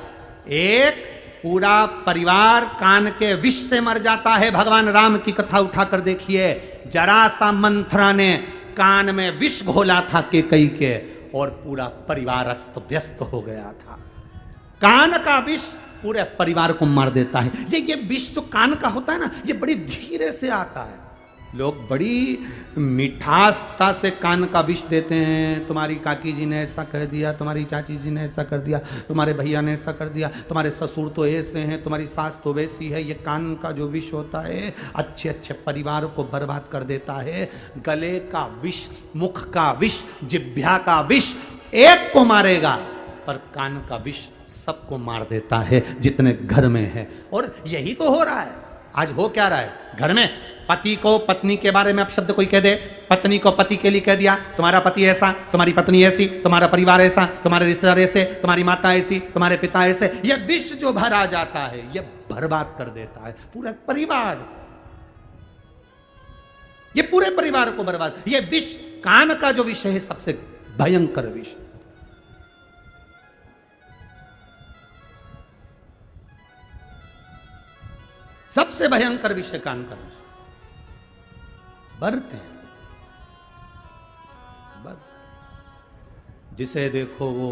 एक पूरा परिवार कान के विष से मर जाता है। भगवान राम की कथा उठाकर देखिए, जरा सा मंथरा ने कान में विष घोला था केकई के और पूरा परिवार अस्त व्यस्त हो गया था। कान का विष पूरे परिवार को मार देता है। ये विष जो कान का होता है ना, ये बड़ी धीरे से आता है। लोग बड़ी मिठासता से कान का विष देते हैं। तुम्हारी काकी जी ने ऐसा कह दिया, तुम्हारी चाची जी ने ऐसा कर दिया, तुम्हारे भैया ने ऐसा कर दिया, तुम्हारे ससुर तो ऐसे हैं, तुम्हारी सास तो वैसी है। ये कान का जो विष होता है अच्छे अच्छे परिवार को बर्बाद कर देता है। गले का विष, मुख का विष, जिह्वा का विष एक को मारेगा, पर कान का विष सबको मार देता है जितने घर में है। और यही तो हो रहा है। आज हो क्या रहा है? घर में पति को पत्नी के बारे में अपशब्द कोई कह दे, पत्नी को पति के लिए कह दिया, तुम्हारा पति ऐसा, तुम्हारी पत्नी ऐसी, तुम्हारा परिवार ऐसा, तुम्हारे रिश्तेदार ऐसे, तुम्हारी माता ऐसी, तुम्हारे पिता ऐसे, यह विष जो भरा जाता है यह बर्बाद कर देता है पूरा परिवार, ये पूरे परिवार को बर्बाद। ये विष, कान का जो विषय है सबसे भयंकर विष। सबसे भयंकर विषय कान का विषय। बरते हैं, जिसे देखो वो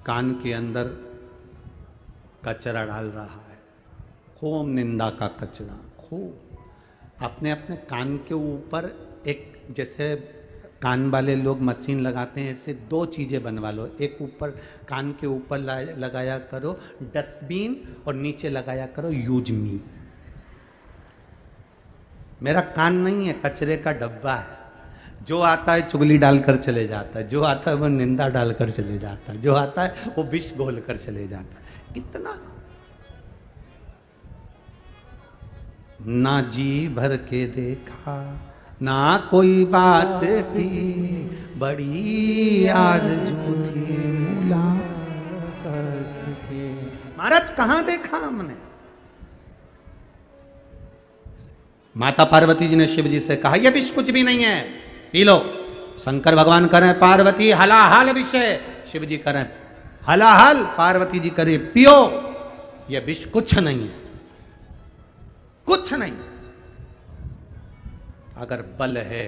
कान के अंदर कचरा डाल रहा है, खूब निंदा का कचरा, खूब अपने अपने कान के ऊपर एक, जैसे कान वाले लोग मशीन लगाते हैं, ऐसे दो चीज़ें बनवा लो। एक ऊपर कान के ऊपर लगाया करो डस्टबिन और नीचे लगाया करो यूज मी। मेरा कान नहीं है, कचरे का डब्बा है। जो आता है चुगली डालकर चले जाता है, जो आता है वो निंदा डालकर चले जाता है, जो आता है वो विष घोल कर चले जाता है। कितना ना जी भर के देखा, ना कोई बात थी, बड़ी आरज़ू थी मुलाकात की। महाराज कहां देखा हमने? माता पार्वती जी ने शिव जी से कहा यह विष कुछ भी नहीं है, पी लो। शंकर भगवान करें पार्वती हलाहल विषय, शिव जी करें हलाहल, पार्वती जी करे पियो। यह विष कुछ नहीं है, कुछ नहीं। अगर बल है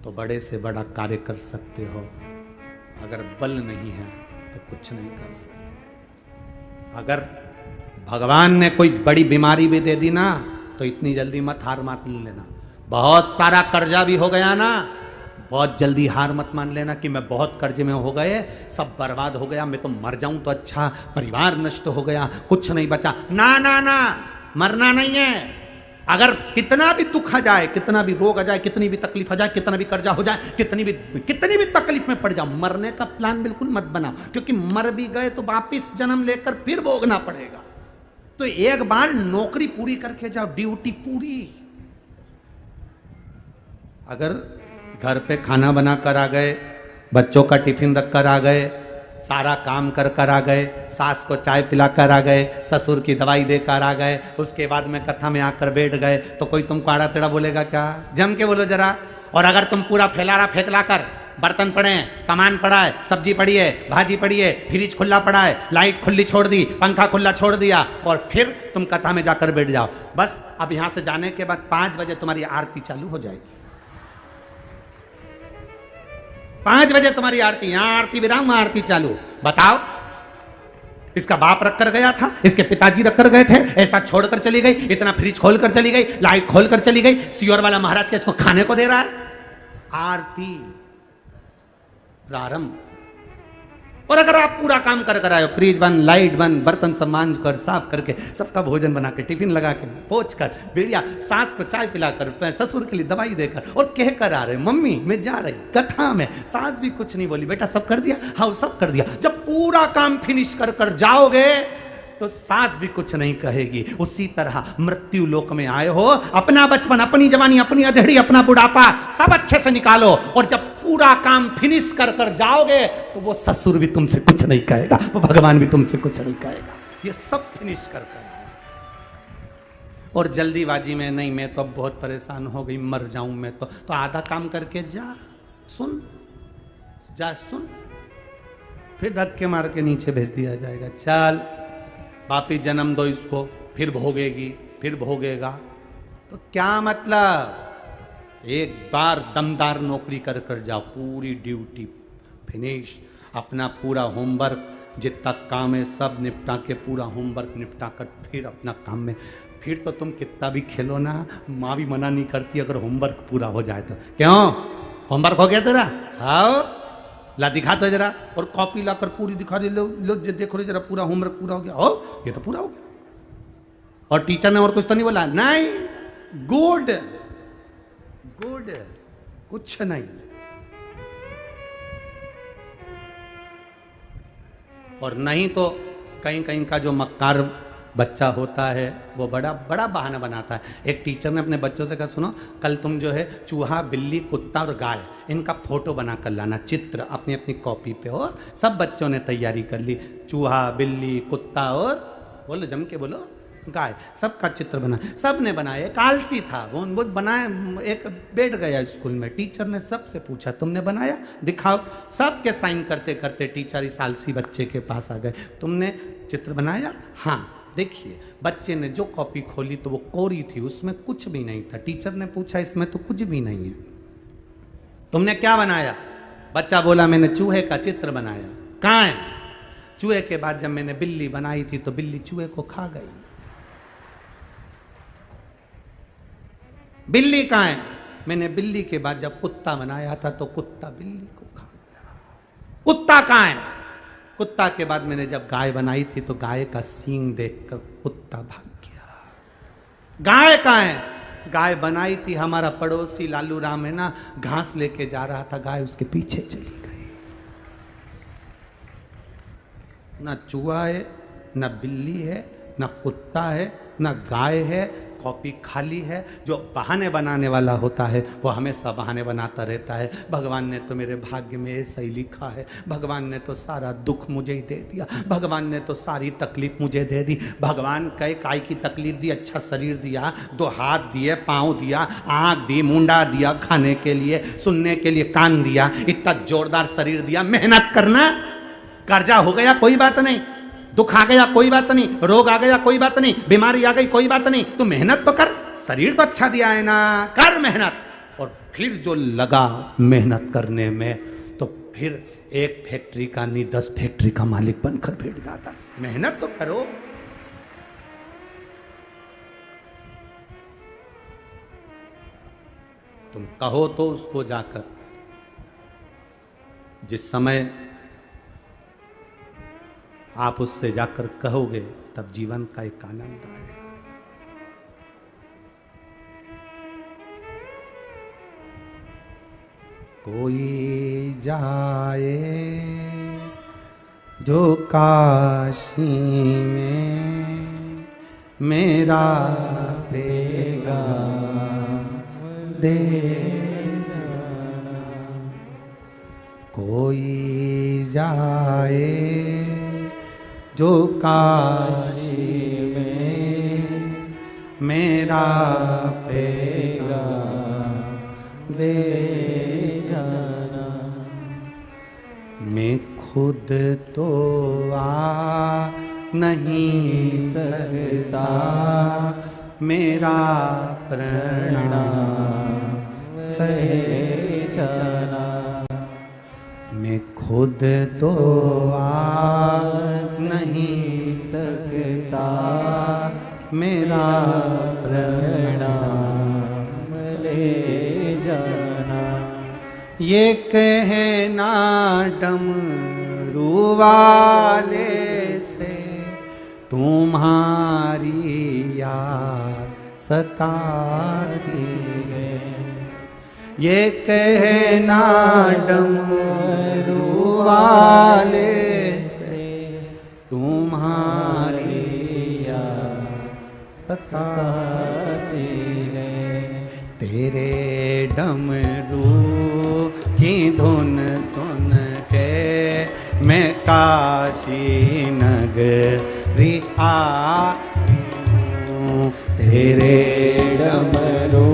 तो बड़े से बड़ा कार्य कर सकते हो, अगर बल नहीं है तो कुछ नहीं कर सकते। अगर भगवान ने कोई बड़ी बीमारी भी दे दी ना तो इतनी जल्दी मत हार मत लेना। बहुत सारा कर्जा भी हो गया ना, बहुत जल्दी हार मत मान लेना कि मैं बहुत कर्जे में हो गए, सब बर्बाद हो गया, मैं तो मर जाऊं तो अच्छा, परिवार नष्ट हो गया, कुछ नहीं बचा। ना ना ना, मरना नहीं है। अगर कितना भी दुख आ जाए, कितना भी रोग आ जाए, कितनी भी तकलीफ आ जाए, कितना भी कर्जा हो जाए, कितनी भी तकलीफ में पड़ जाओ, मरने का प्लान बिल्कुल मत बनाओ, क्योंकि मर भी गए तो वापिस जन्म लेकर फिर भोगना पड़ेगा। तो एक बार नौकरी पूरी करके जाओ, ड्यूटी पूरी। अगर घर पे खाना बना कर आ गए, बच्चों का टिफिन रख कर आ गए, सारा काम कर कर आ गए, सास को चाय पिला कर आ गए, ससुर की दवाई देकर आ गए, उसके बाद में कथा में आकर बैठ गए, तो कोई तुमको आड़ा टेढ़ा बोलेगा क्या? जम के बोलो जरा। और अगर तुम पूरा फैलारा फेंकला कर, बर्तन पड़े हैं, सामान पड़ा है, सब्जी पड़ी है, भाजी पड़ी है, फ्रिज खुला पड़ा है, लाइट खुली छोड़ दी, पंखा खुला छोड़ दिया, और फिर तुम कथा में जाकर बैठ जाओ, बस अब यहां से जाने के बाद 5 बजे तुम्हारी आरती चालू हो जाएगी। 5 बजे तुम्हारी आरती, यहां आरती विराम, आरती चालू। बताओ, इसका बाप रख कर गया था, इसके पिताजी रख कर गए थे, ऐसा छोड़कर चली गई, इतना फ्रिज खोल कर चली गई, लाइट खोल कर चली गई, सियोर वाला महाराज के इसको खाने को दे रहा है। आरती प्रारंभ। और अगर आप पूरा काम कर कर आए, फ्रिज बंद, लाइट बंद, बर्तन सब मांझ कर, साफ करके, सबका भोजन बना के, टिफिन लगा के, पोंछ कर, बढ़िया, सास को चाय पिलाकर, ससुर के लिए दवाई देकर, और कह कर आ रहे मम्मी मैं जा रही कथा में, सास भी कुछ नहीं बोली, बेटा सब कर दिया, हाँ सब कर दिया। जब पूरा काम फिनिश कर कर जाओगे तो सास भी कुछ नहीं कहेगी। उसी तरह मृत्यु लोक में आए हो, अपना बचपन, अपनी जवानी, अपनी अधेड़ी, अपना बुढ़ापा सब अच्छे से निकालो, और जब पूरा काम फिनिश कर कर जाओगे तो वो ससुर भी तुमसे कुछ नहीं कहेगा, वो भगवान भी तुमसे कुछ नहीं कहेगा। ये सब फिनिश कर कर। और जल्दीबाजी में नहीं, मैं तो अब बहुत परेशान हो गई, मर जाऊं मैं तो आधा काम करके जा, सुन जा, सुन, फिर धक्के मार के नीचे भेज दिया जाएगा। चल वापिस जन्म दो इसको, फिर भोगेगी, फिर भोगेगा। तो क्या मतलब? एक बार दमदार नौकरी कर कर जाओ, पूरी ड्यूटी फिनिश, अपना पूरा होमवर्क जितना काम है सब निपटा के, पूरा होमवर्क निपटा कर फिर अपना काम में, फिर तो तुम कितना भी खेलो ना, माँ भी मना नहीं करती अगर होमवर्क पूरा हो जाए तो। क्यों? होमवर्क हो गया तेरा? हाँ ला दिखा दो जरा, और कॉपी लाकर पूरी दिखा दे, लो लो देखो रे जरा, पूरा होमवर्क पूरा हो गया। हो, ये तो पूरा हो गया। और टीचर ने और कुछ तो नहीं बोला? नहीं, गुड गुड, कुछ नहीं। और नहीं तो कहीं कहीं का जो मक्कार बच्चा होता है वो बड़ा बड़ा बहाना बनाता है। एक टीचर ने अपने बच्चों से कहा, सुनो कल तुम जो है चूहा, बिल्ली, कुत्ता और गाय इनका फोटो बना कर लाना, चित्र अपनी अपनी कॉपी पे। और सब बच्चों ने तैयारी कर ली, चूहा, बिल्ली, कुत्ता और बोलो जम के बोलो गाय, सबका चित्र बना। सब ने बनाया, एक आलसी था वो बनाया, एक बैठ गया स्कूल में। टीचर ने सबसे पूछा तुमने बनाया, दिखाओ। सबके साइन करते करते टीचर इस आलसी बच्चे के पास आ गए, तुमने चित्र बनाया? हाँ। देखिए बच्चे ने जो कॉपी खोली तो वो कोरी थी, उसमें कुछ भी नहीं था। टीचर ने पूछा इसमें तो कुछ भी नहीं है, तुमने क्या बनाया? बच्चा बोला मैंने चूहे का चित्र बनाया। कहाँ है? चूहे के बाद जब मैंने बिल्ली बनाई थी तो बिल्ली चूहे को खा गई। बिल्ली कहाँ है? मैंने बिल्ली के बाद जब कुत्ता बनाया था तो कुत्ता बिल्ली को खा गया। कुत्ता कहाँ है? कुत्ता के बाद मैंने जब गाय बनाई थी तो गाय का सींग देखकर कुत्ता भाग गया। गाय कहाँ है? गाय बनाई थी, हमारा पड़ोसी लालू राम है ना, घास लेके जा रहा था, गाय उसके पीछे चली गई। ना चूहा है, ना बिल्ली है, ना कुत्ता है, ना गाय है, कॉपी खाली है। जो बहाने बनाने वाला होता है वो हमेशा बहाने बनाता रहता है। भगवान ने तो मेरे भाग्य में ऐसा ही लिखा है, भगवान ने तो सारा दुख मुझे ही दे दिया, भगवान ने तो सारी तकलीफ मुझे दे दी। भगवान कई काय की तकलीफ दी? अच्छा शरीर दिया, 2 हाथ दिए, पाँव दिया, आँख दी, मुंडा दिया, खाने के लिए, सुनने के लिए कान दिया, इतना जोरदार शरीर दिया। मेहनत करना, कर्जा हो गया कोई बात नहीं, दुख आ गया कोई बात नहीं, रोग आ गया कोई बात नहीं, बीमारी आ गई कोई बात नहीं, तो मेहनत तो कर, शरीर तो अच्छा दिया है ना, कर मेहनत। और फिर जो लगा मेहनत करने में तो फिर एक फैक्ट्री का नहीं 10 फैक्ट्री का मालिक बनकर बैठ जाता। मेहनत तो करो। तुम कहो तो उसको जाकर, जिस समय आप उससे जाकर कहोगे तब जीवन का एक आनंद आएगा। कोई जाए जो काशी में मेरा पैगाम दे, कोई जाए जो काशी में मेरा पैगाम दे जाना। मैं खुद तो आ नहीं सकता, मेरा प्रणाम कहे जाना। मैं खुद तो आ नहीं सकता, मेरा प्रणाम ले जाना। ये कहना डमरू वाले से तुम्हारी याद सताती है, ये कहना डमरू वाले से तुम्हारी याद सताती है। तेरे डमरू की धुन सुन के मैं काशी नगरी आई हूँ। तेरे डमरू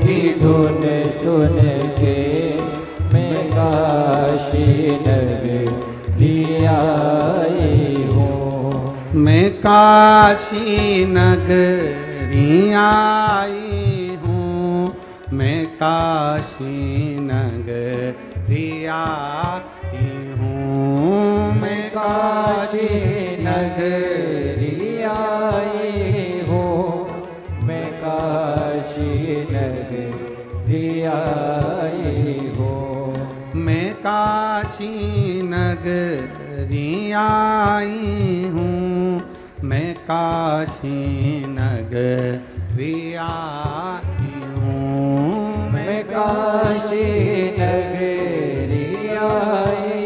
की धुन सुन के मैं काशी नगरी आई हूँ। मैं काशी नगरी आई हूँ, मैं काशी नगरी आई हूँ। मैं काशी नगरी आई हूँ, मैं काशी नगरी आई हूँ। मैं काशी नगरी आई हूँ, मैं काशी नगरी आई हूँ। मैं काशी नगरी आई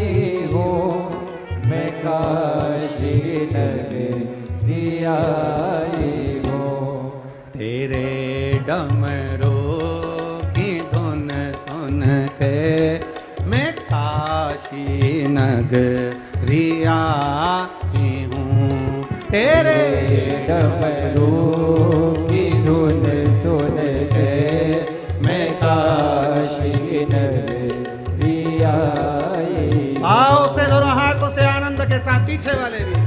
हूँ, मैं काशी नगरी आई नगरिया हूँ तेरे डमरू की धुन सुन के मैं काशी की नगरिया आई। आओ से दोनों हाथों से आनंद के साथ पीछे वाले भी।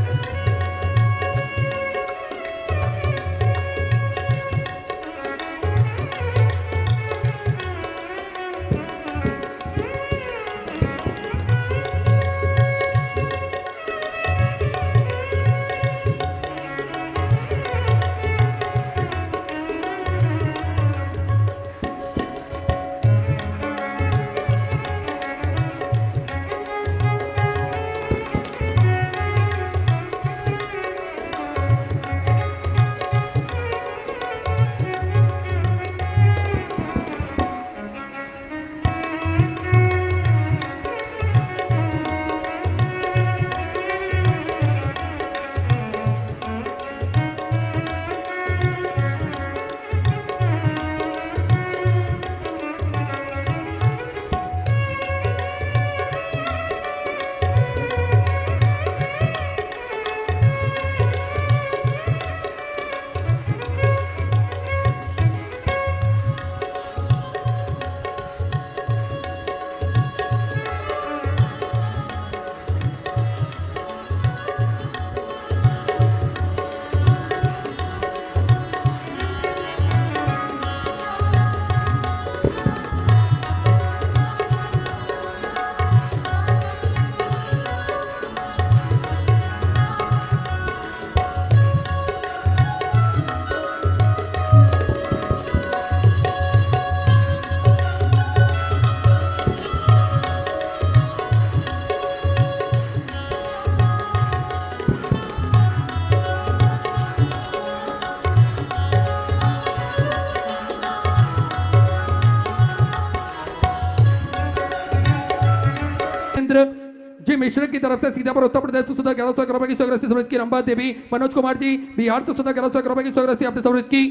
जी मिश्र की तरफ से सीतापुर उत्तर प्रदेश से सुधा 1100 रुपए की सौराष्ट्र समृद्ध की रंबा देवी। मनोज कुमार जी बिहार से सुधा 1100 रुपए की सौराष्ट्र अपने समृद्ध की।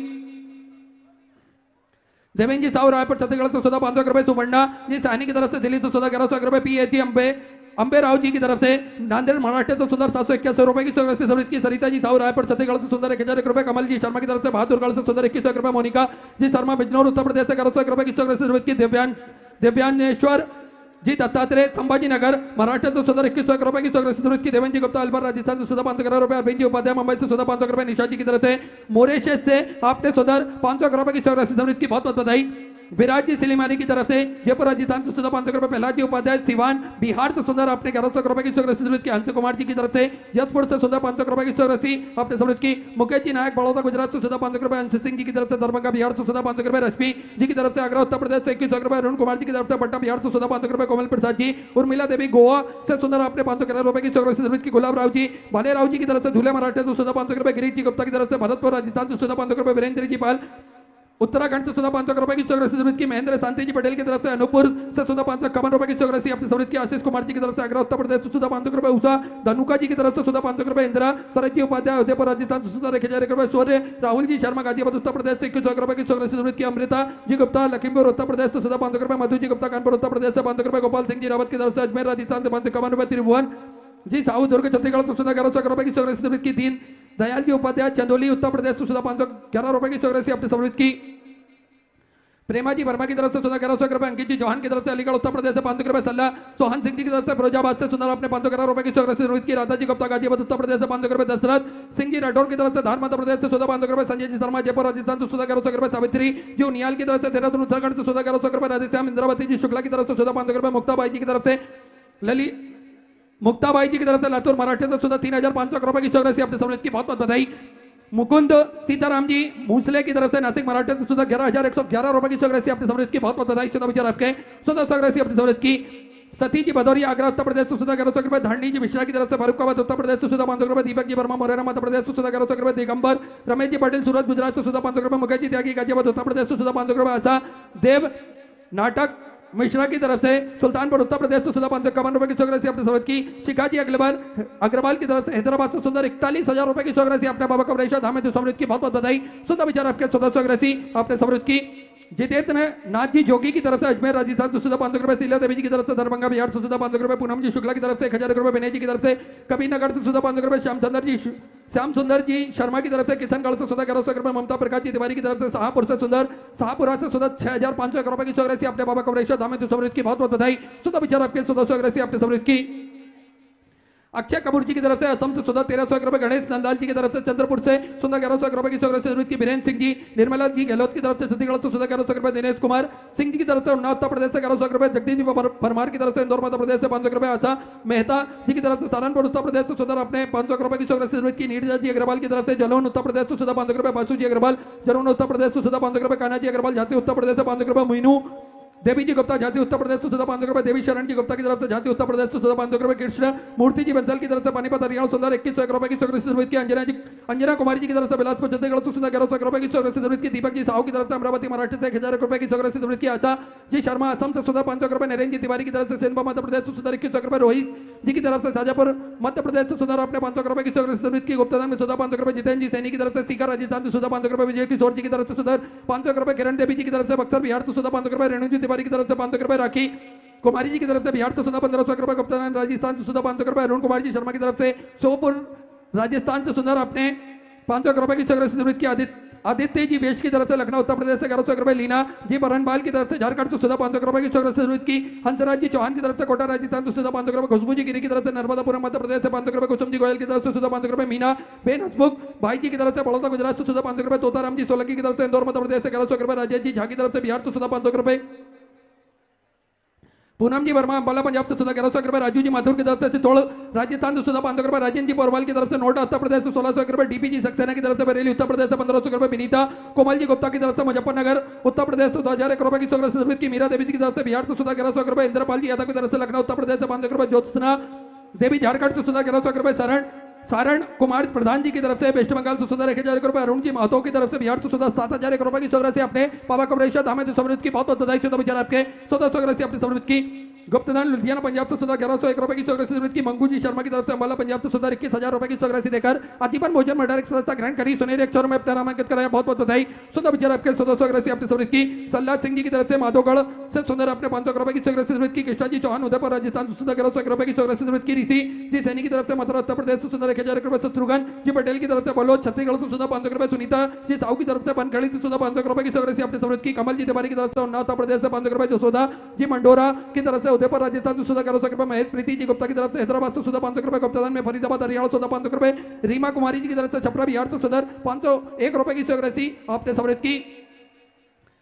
देवेंद्र जी साहु रायपुर छत्तीसगढ़ से सुधा 500 रुपए। सुवर्णा जी सैनी की तरफ से दिल्ली से सुधा 1100 रुपए। पी अंबे राव जी की तरफ से नांदेड़ महाराष्ट्र से सुंदर 781 रुपए की सौराष्ट्र समृद्ध की। सरिता जी साहु रायपुर छत्तीसगढ़ से सुंदर 1001 रुपए। कमल जी शर्मा की तरफ से बहादुरगढ़ से सुंदर 21 रुपए। मोनिका जी शर्मा बिजनौर उत्तर प्रदेश से 1100 रुपए की सौराष्ट्र समृद्ध की। दिव्यानेश्वर जी दत्तात्रेय संभाजीनगर महाराष्ट्र से सुधा 21 रुपए की सौराष्ट्र समृद्ध की। देवेंद्र जी गुप्ता अलवर राजस्थान से सुधा 500 रुपए। अरविंद जी उपाध्याय मुंबई से सुधा 500 रुपए। निशा जी की तरफ से मोरेशियस से आपने सुधर 500 रुपए की सौराष्ट्र समृद्ध की। बहुत बहुत बधाई। विराज जी सिलीमानी की तरफ से जयपुर राजस्थान से सुधा 500 रुपए। प्रहलाद जी उपाध्याय सिवान बिहार से सुंदर आपने 1100 रुपए की सौराष्ट्र समृद्ध की। हंस कुमार जी की तरफ से जसपुर से सुधा 500 रुपए की सौराष्ट्र आपने समृद्ध की। मुकेश जी नायक बड़ौदा गुजरात से सुधा 500 रुपए। अंश सिंह जी की तरफ से दरभंगा बिहार से सुधा 500 रुपए। रश्मि जी की तरफ से आगरा उत्तर प्रदेश से 21 रुपए। अरुण कुमार जी की तरफ से पटना बिहार से सुधा 500 रुपए। कोमल प्रसाद जी उर्मिला देवी गोवा से सुंदर आपने 511 रुपए की सौराष्ट्र समृद्ध की। गुलाब राव जी भाले राव जी की तरफ से धुले महाराष्ट्र से सुधा 500 रुपए। गिरीश जी गुप्ता की तरफ से भरतपुर राजस्थान से सुधा 500 रुपए। वीरेंद्र जी पाल उत्तराखंड से सुधा 500 रुपए की सौराष्ट्र समृद्ध की। महेंद्र शांति जी पटेल की तरफ से अनूपपुर से सुधा 551 रुपए की सौराष्ट्र अपनी समृद्ध की। आशीष कुमार जी की तरफ से आगरा उत्तर प्रदेश से सुधा 500 रुपए। उषा धनुका जी की तरफ से सुधा 500 रुपए। इंदिरा सरज जी उपाध्याय उदयपुर राजस्थान से सुधा 1000 रुपए। सूर्य राहुल जी शर्मा गाजियाबाद उत्तर प्रदेश से 21 रुपए की सौराष्ट्र समृद्ध की। अमृता जी गुप्ता लखीमपुर उत्तर प्रदेश से सुधा 500 रुपए। मधु जी गुप्ता कानपुर उत्तर प्रदेश से 500 रुपए। गोपाल सिंह जी रावत की तरफ से अजमेर राजस्थान से 551 रुपए। त्रिभुवन जी साहू दुर्ग छत्तीसगढ़ से सुधा 1100 रुपए की सौराष्ट्र समृद्ध की। दीन दयाल जी उपाध्याय चंदोली उत्तर प्रदेश से सुधा 511 रुपए की सौराष्ट्र अपनी समृद्ध की। प्रेमा जी वर्मा की तरफ से सुधा 1100 रुपए। अंकित जी चौहान की तरफ से अलीगढ़ उत्तर प्रदेश से 500 रुपए। सल्ला सोहन सिंह जी की तरफ से फिरोजाबाद से सुंदर आपने 511 रुपए की सौराष्ट्र समृद्ध की। राधा जी गुप्ता गाजियाबाद उत्तर प्रदेश से 500 रुपए। दशरथ सिंह जी राठौर की तरफ से धार मध्य प्रदेश से सुधा 500 रुपए। संजय जी शर्मा जयपुर राजस्थान से सुधा 1100 रुपए। सावित्री जी उनियाल की तरफ से देहरादून उत्तराखंड से सुधा 1100 रुपए। राधेश्याम इंद्रावती जी शुक्ला की तरफ से सुधा 500 रुपए। मुक्ताबाई जी की तरफ से मुक्ताबाई जी की तरफ से लातूर मराठे से सुधा 3500 रुपए की सौराष्ट्र अपने समृद्ध की। बहुत बहुत बधाई। मुकुंद सीताराम जी मूसले की तरफ से नासिक मराठे से सुधा 11,111 रुपए की सौराष्ट्र अपनी समृद्ध की। बहुत बहुत बधाई। सुधा विचार आपके सुधा सौराष्ट्र अपनी समृद्ध की। सती जी भदौरिया आगरा उत्तर प्रदेश से सुधा 1100 रुपए। धारणी जी मिश्रा की तरफ से फरुखाबाद उत्तर प्रदेश से सुधा 500 रुपए। दीपक जी वर्मा मोरेना मध्य प्रदेश से सुधा 1100 रुपए। दिगंबर रमेश जी पटेल सूरत गुजरात से सुधा 500 रुपए। मुकेश जी त्यागी गाजियाबाद उत्तर प्रदेश से सुधा 500 रुपए। आशा देव नाटक मिश्रा की तरफ से सुल्तानपुर उत्तर प्रदेश से सुधा 551 रुपए की सौराष्ट्र अपनी समृद्ध की। शिकाजी अग्रवाल की तरफ से हैदराबाद से सुंदर 41,000 रुपए की सौराष्ट्र अपने बाबा कवरेशा धाम में समृद्ध की। बहुत बहुत बधाई। सुधा विचार आपके सुधा सौराष्ट्र आपने समृद्ध की। जितेंद्र नाथ जी जोगी की तरफ से अजमेर राजस्थान से सुधा 500 रुपए, शीला देवी जी की तरफ से दरभंगा बिहार से सुधा 500 रुपए, पूनम जी शुक्ला की तरफ से 1000 रुपए, विनय जी की तरफ से कबीरनगर से सुधा 500 रुपए, श्याम सुंदर जी शर्मा की तरफ से किशनगढ़ से सुधा 1100 रुपए, ममता प्रकाश जी तिवारी की तरफ से शाहपुर से सुंदर शाहपुरा से सुधा 6500 रुपए की सौगात अपने बाबा कवरेश्वर धाम में समृद्ध की बहुत बहुत बधाई। सुधा विचार आपके सुधा सौगात अपने समृद्ध की। अक्षय कपूर जी की तरफ से असम से सुधा 1300 रुपए, गणेश नंदाल जी की तरफ से चंद्रपुर से सुधा 1100 रुपए की सौगात की, वीरेंद्र सिंह जी निर्मला जी गहलोत की तरफ से छत्तीसगढ़ से सुधा 1100 रुपए, दिनेश कुमार सिंह जी की तरफ से उन्नाव उत्तर प्रदेश से 1100 रुपए, जगदीश जी परमार की तरफ से इंदौर मध्य प्रदेश से 500 रुपए, आशा मेहता जी की तरफ से सहारनपुर उत्तर प्रदेश से सुधा अपने 500 रुपए की सौगात की, नीरजा जी अग्रवाल की तरफ से जलौन उत्तर प्रदेश से सुधा 500 रुपए, बासु जी अग्रवाल जलौन उत्तर प्रदेश से सुधा 500 रुपए, कान्हा जी अग्रवाल झांसी उत्तर प्रदेश से 500 रुपए, मीनू देवी जी गुप्ता झांसी उत्तर प्रदेश से सुधा 500 रुपए, देवी शरण जी गुप्ता की तरफ से झांसी उत्तर प्रदेश से सुधा 500 रुपए, कृष्ण मूर्ति जी बंसल की तरफ से पानीपत हरियाणा सुंदर 2100 रुपए की सौगात की, अंजना कुमारी जी की तरफ से बिलासपुर छत्तीसगढ़ से सुधा 1100 रुपए की सौगात की, दीपक जी साहू की तरफ से अमरावती महाराष्ट्र से 1000 रुपए की सौगात की, आशा जी शर्मा असम से सुधा 500 रुपए, नरेंद्र जी तिवारी की तरफ से सेनपा मध्य प्रदेश से सुधा 2100 रुपए, रोहित जी की तरफ से शाजापुर मध्य प्रदेश से सुधा अपने 500 रुपए की सौगात की, गुप्तादान में सुधा 500 रुपए, जितेंद्र जी सैनी की तरफ से सीकर राजस्थान से सुधा 500 रुपए, विजय किशोर जी की तरफ से सुधा 500 रुपए, किरण देवी जी की तरफ से बक्सर बिहार से सुधा 500 रुपए, रेणु जी तिवारी की तरफ से 500 रुपए, राखी कुमारी जी की तरफ से बिहार से सुधा 1500 रुपए, गुप्तादान राजस्थान से सुधा 500 रुपए, अरुण कुमार जी शर्मा की तरफ से सोपुर राजस्थान से सुंदर अपने 500 रुपए की सौगात की, आदित्य जी वेश की तरफ से लखनऊ उत्तर प्रदेश से 1100 रुपए, लीना जी बरनबाल की तरफ से झारखंड से सुधा 500 रुपए की सौगात की, हंसराज जी चौहान की तरफ से कोटा राजस्थान से सुधा 500 रुपए, खुशबू जी गिरी की तरफ से नर्मदापुरम मध्य प्रदेश से 500 रुपए, कुसुम जी गोयल की तरफ से सुधा 500 रुपए, मीना बेन हसमुख भाई जी की तरफ से बड़ौदा गुजरात से सुधा 500 रुपए, तोताराम जी सोलंकी की तरफ से इंदौर मध्य प्रदेश से 1100 रुपए, राजेश जी झा की तरफ से बिहार से सुधा 500 रुपए, पूनम जी वर्मा अंबाला पंजाब से सुधा 1100 रुपए, राजू जी माथुर की तरफ से चित्तौड़ राजस्थान से सुधा 500 रुपए, राजेंद्र जी पोरवाल की तरफ से नोएडा उत्तर प्रदेश से 1600 रुपए, डीपी जी सक्सेना की तरफ से बरेली उत्तर प्रदेश से 1500 रुपए, विनीता कोमल जी गुप्ता की तरफ से मुजफ्फरनगर उत्तर प्रदेश से 2000 रुपए की सौगात की, मीरा देवी जी की तरफ से बिहार से सुधा 1100 रुपए, इंद्रपाल जी यादव की तरफ से लखनऊ उत्तर प्रदेश से 500 रुपए, ज्योत्सना देवी झारखंड से सुधा 1100 रुपए, सारण कुमार प्रधान जी की तरफ से वेस्ट बंगाल से सुधा 1000 रुपए, अरुण जी महतो की तरफ से बिहार से सुधा 7000 रुपए की सौगात अपने बाबा कवरेश्वर धाम में समृद्ध की बहुत बहुत बधाई। सुधा विचार आपके सुधा सौगात अपनी समृद्ध की, गुप्तदान लुधियाना पंजाब से सुधा 1101 रुपए की सौगात की, मंगू जी शर्मा की तरफ से अंबाला पंजाब से सुधा 21,000 रुपए की सौगात देकर आजीवन भोजन में डायरेक्ट संस्था ग्रहण करी, सुनहरे अक्षरों में अपना नामांकित कराया, बहुत बहुत बधाई। सुधा विचार आपके सुधा सौगात अपनी समृद्ध की, सल्लाद सिंह जी की तरफ से माधोगढ़ से सुंदर अपने 500 रुपए की सौगात की, कृष्णा जी चौहान उदयपुर राजस्थान से सुधा 1100 रुपए की सौगात की, ऋषि जी सैनी की तरफ से मथुरा उत्तर प्रदेश से सुधा 1000 रुपए, शत्रुघ्न जी पटेल की तरफ से बलोच छत्तीसगढ़ से सुधा 500 रुपए, सुनीता जी साहू की तरफ से बनखड़ी से सुधा 500 रुपए की सौगात अपनी समृद्ध की, कमल जी तिवारी की तरफ से उन्नाव उत्तर प्रदेश से 500 रुपए, जसोदा जी मंडोरा की तरफ से उदयपुर राजस्थान से सुधा 1100 रुपए, महेश प्रीति जी गुप्ता की तरफ से हैदराबाद से सुधा 500 रुपए, गुप्तादान में फरीदाबाद हरियाणा सुधा 500 रुपए, रीमा कुमारी जी की तरफ से छपरा बिहार से सुधा 501 रुपए की सौगात आपने समृद्ध की,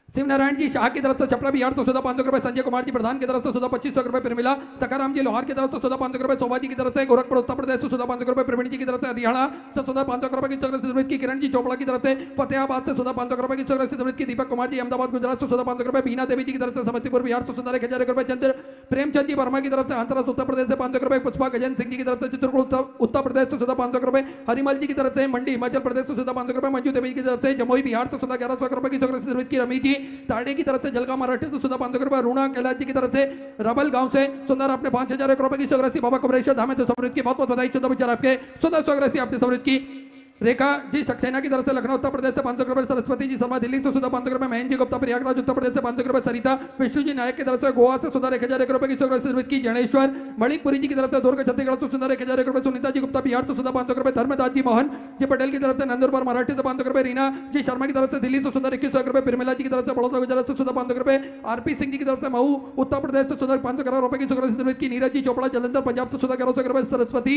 शिवनारायण जी शाह की तरफ से छपरा बिहार से सुधा 500 रुपए, संजय कुमार जी प्रधान की तरफ से सुधा 2500 रुपए, प्रमिला सकाराम जी लोहार की तरफ से सुधा 500 रुपए, शोभा जी की तरफ से गोरखपुर उत्तर प्रदेश से सुधा 500 रुपए, प्रवीण जी की तरफ से हरियाणा से सुधा 500 रुपए की सौगात की, किरण जी चोपड़ा की तरफ से फतेहाबाद से सुधा 500 रुपए की सौगात की, दीपक कुमार जी अहमदाबाद गुजरात से सुधा 500 रुपए, बीना देवी जी की तरफ से समस्तीपुर बिहार से सुधा 1000 रुपए, चंद्र प्रेमचंद जी वर्मा की तरफ से हाथरस उत्तर प्रदेश से 500 रुपए, पुष्पा गजन सिंह जी की तरफ से चित्रकूट उत्तर प्रदेश से सुधा 500 रुपए, हरिमल जी की तरफ से मंडी हिमाचल प्रदेश से सुधा 500 रुपए, मंजू देवी की तरफ से जमुई बिहार से सुधा 1100 रुपए की सौगात की, रमी जी ताड़े की तरफ से जलगा मराठी से सुधा 500 रुपए, रूणा कैलाश जी की तरफ से रबल गांव से सुंदर अपने 5000 रुपए की सौगात बाबा कवरेश्वर धाम में समृद्ध की बहुत बहुत बधाई। सुधा विचार आपके सुधा सौगात आपने समृद्ध की, रेखा जी सक्सेना की तरफ से लखनऊ उत्तर प्रदेश से 500 रुपए, सरस्वती जी शर्मा दिल्ली से सुधा 500 रुपए, महेंद्र जी गुप्ता प्रयागराज उत्तर प्रदेश से 500 रुपए, सरिता विष्णु जी नायक की तरफ से गोवा से सुधा 1000 रुपए की सौगात की, जनेश्वर मणिकपुरी जी की तरफ से दुर्ग छत्तीसगढ़ से सुधा 1000 रुपए, सुनीता जी गुप्ता बिहार से सुधा 500 रुपए, धर्मदास जी मोहन जी पटेल की तरफ से नंदुरबार मराठी से 500 रुपए, रीना जी शर्मा की तरफ से दिल्ली से सुधा 2100 रुपए, प्रमिला जी की तरफ से बड़ौदा गुजरात से सुधा 500 रुपए, आरपी सिंह जी की तरफ से मऊ उत्तर प्रदेश से सुधा 500 रुपए की सौगात की, नीरज जी चोपड़ा जलंधर पंजाब से सुधा 1100 रुपए, सरस्वती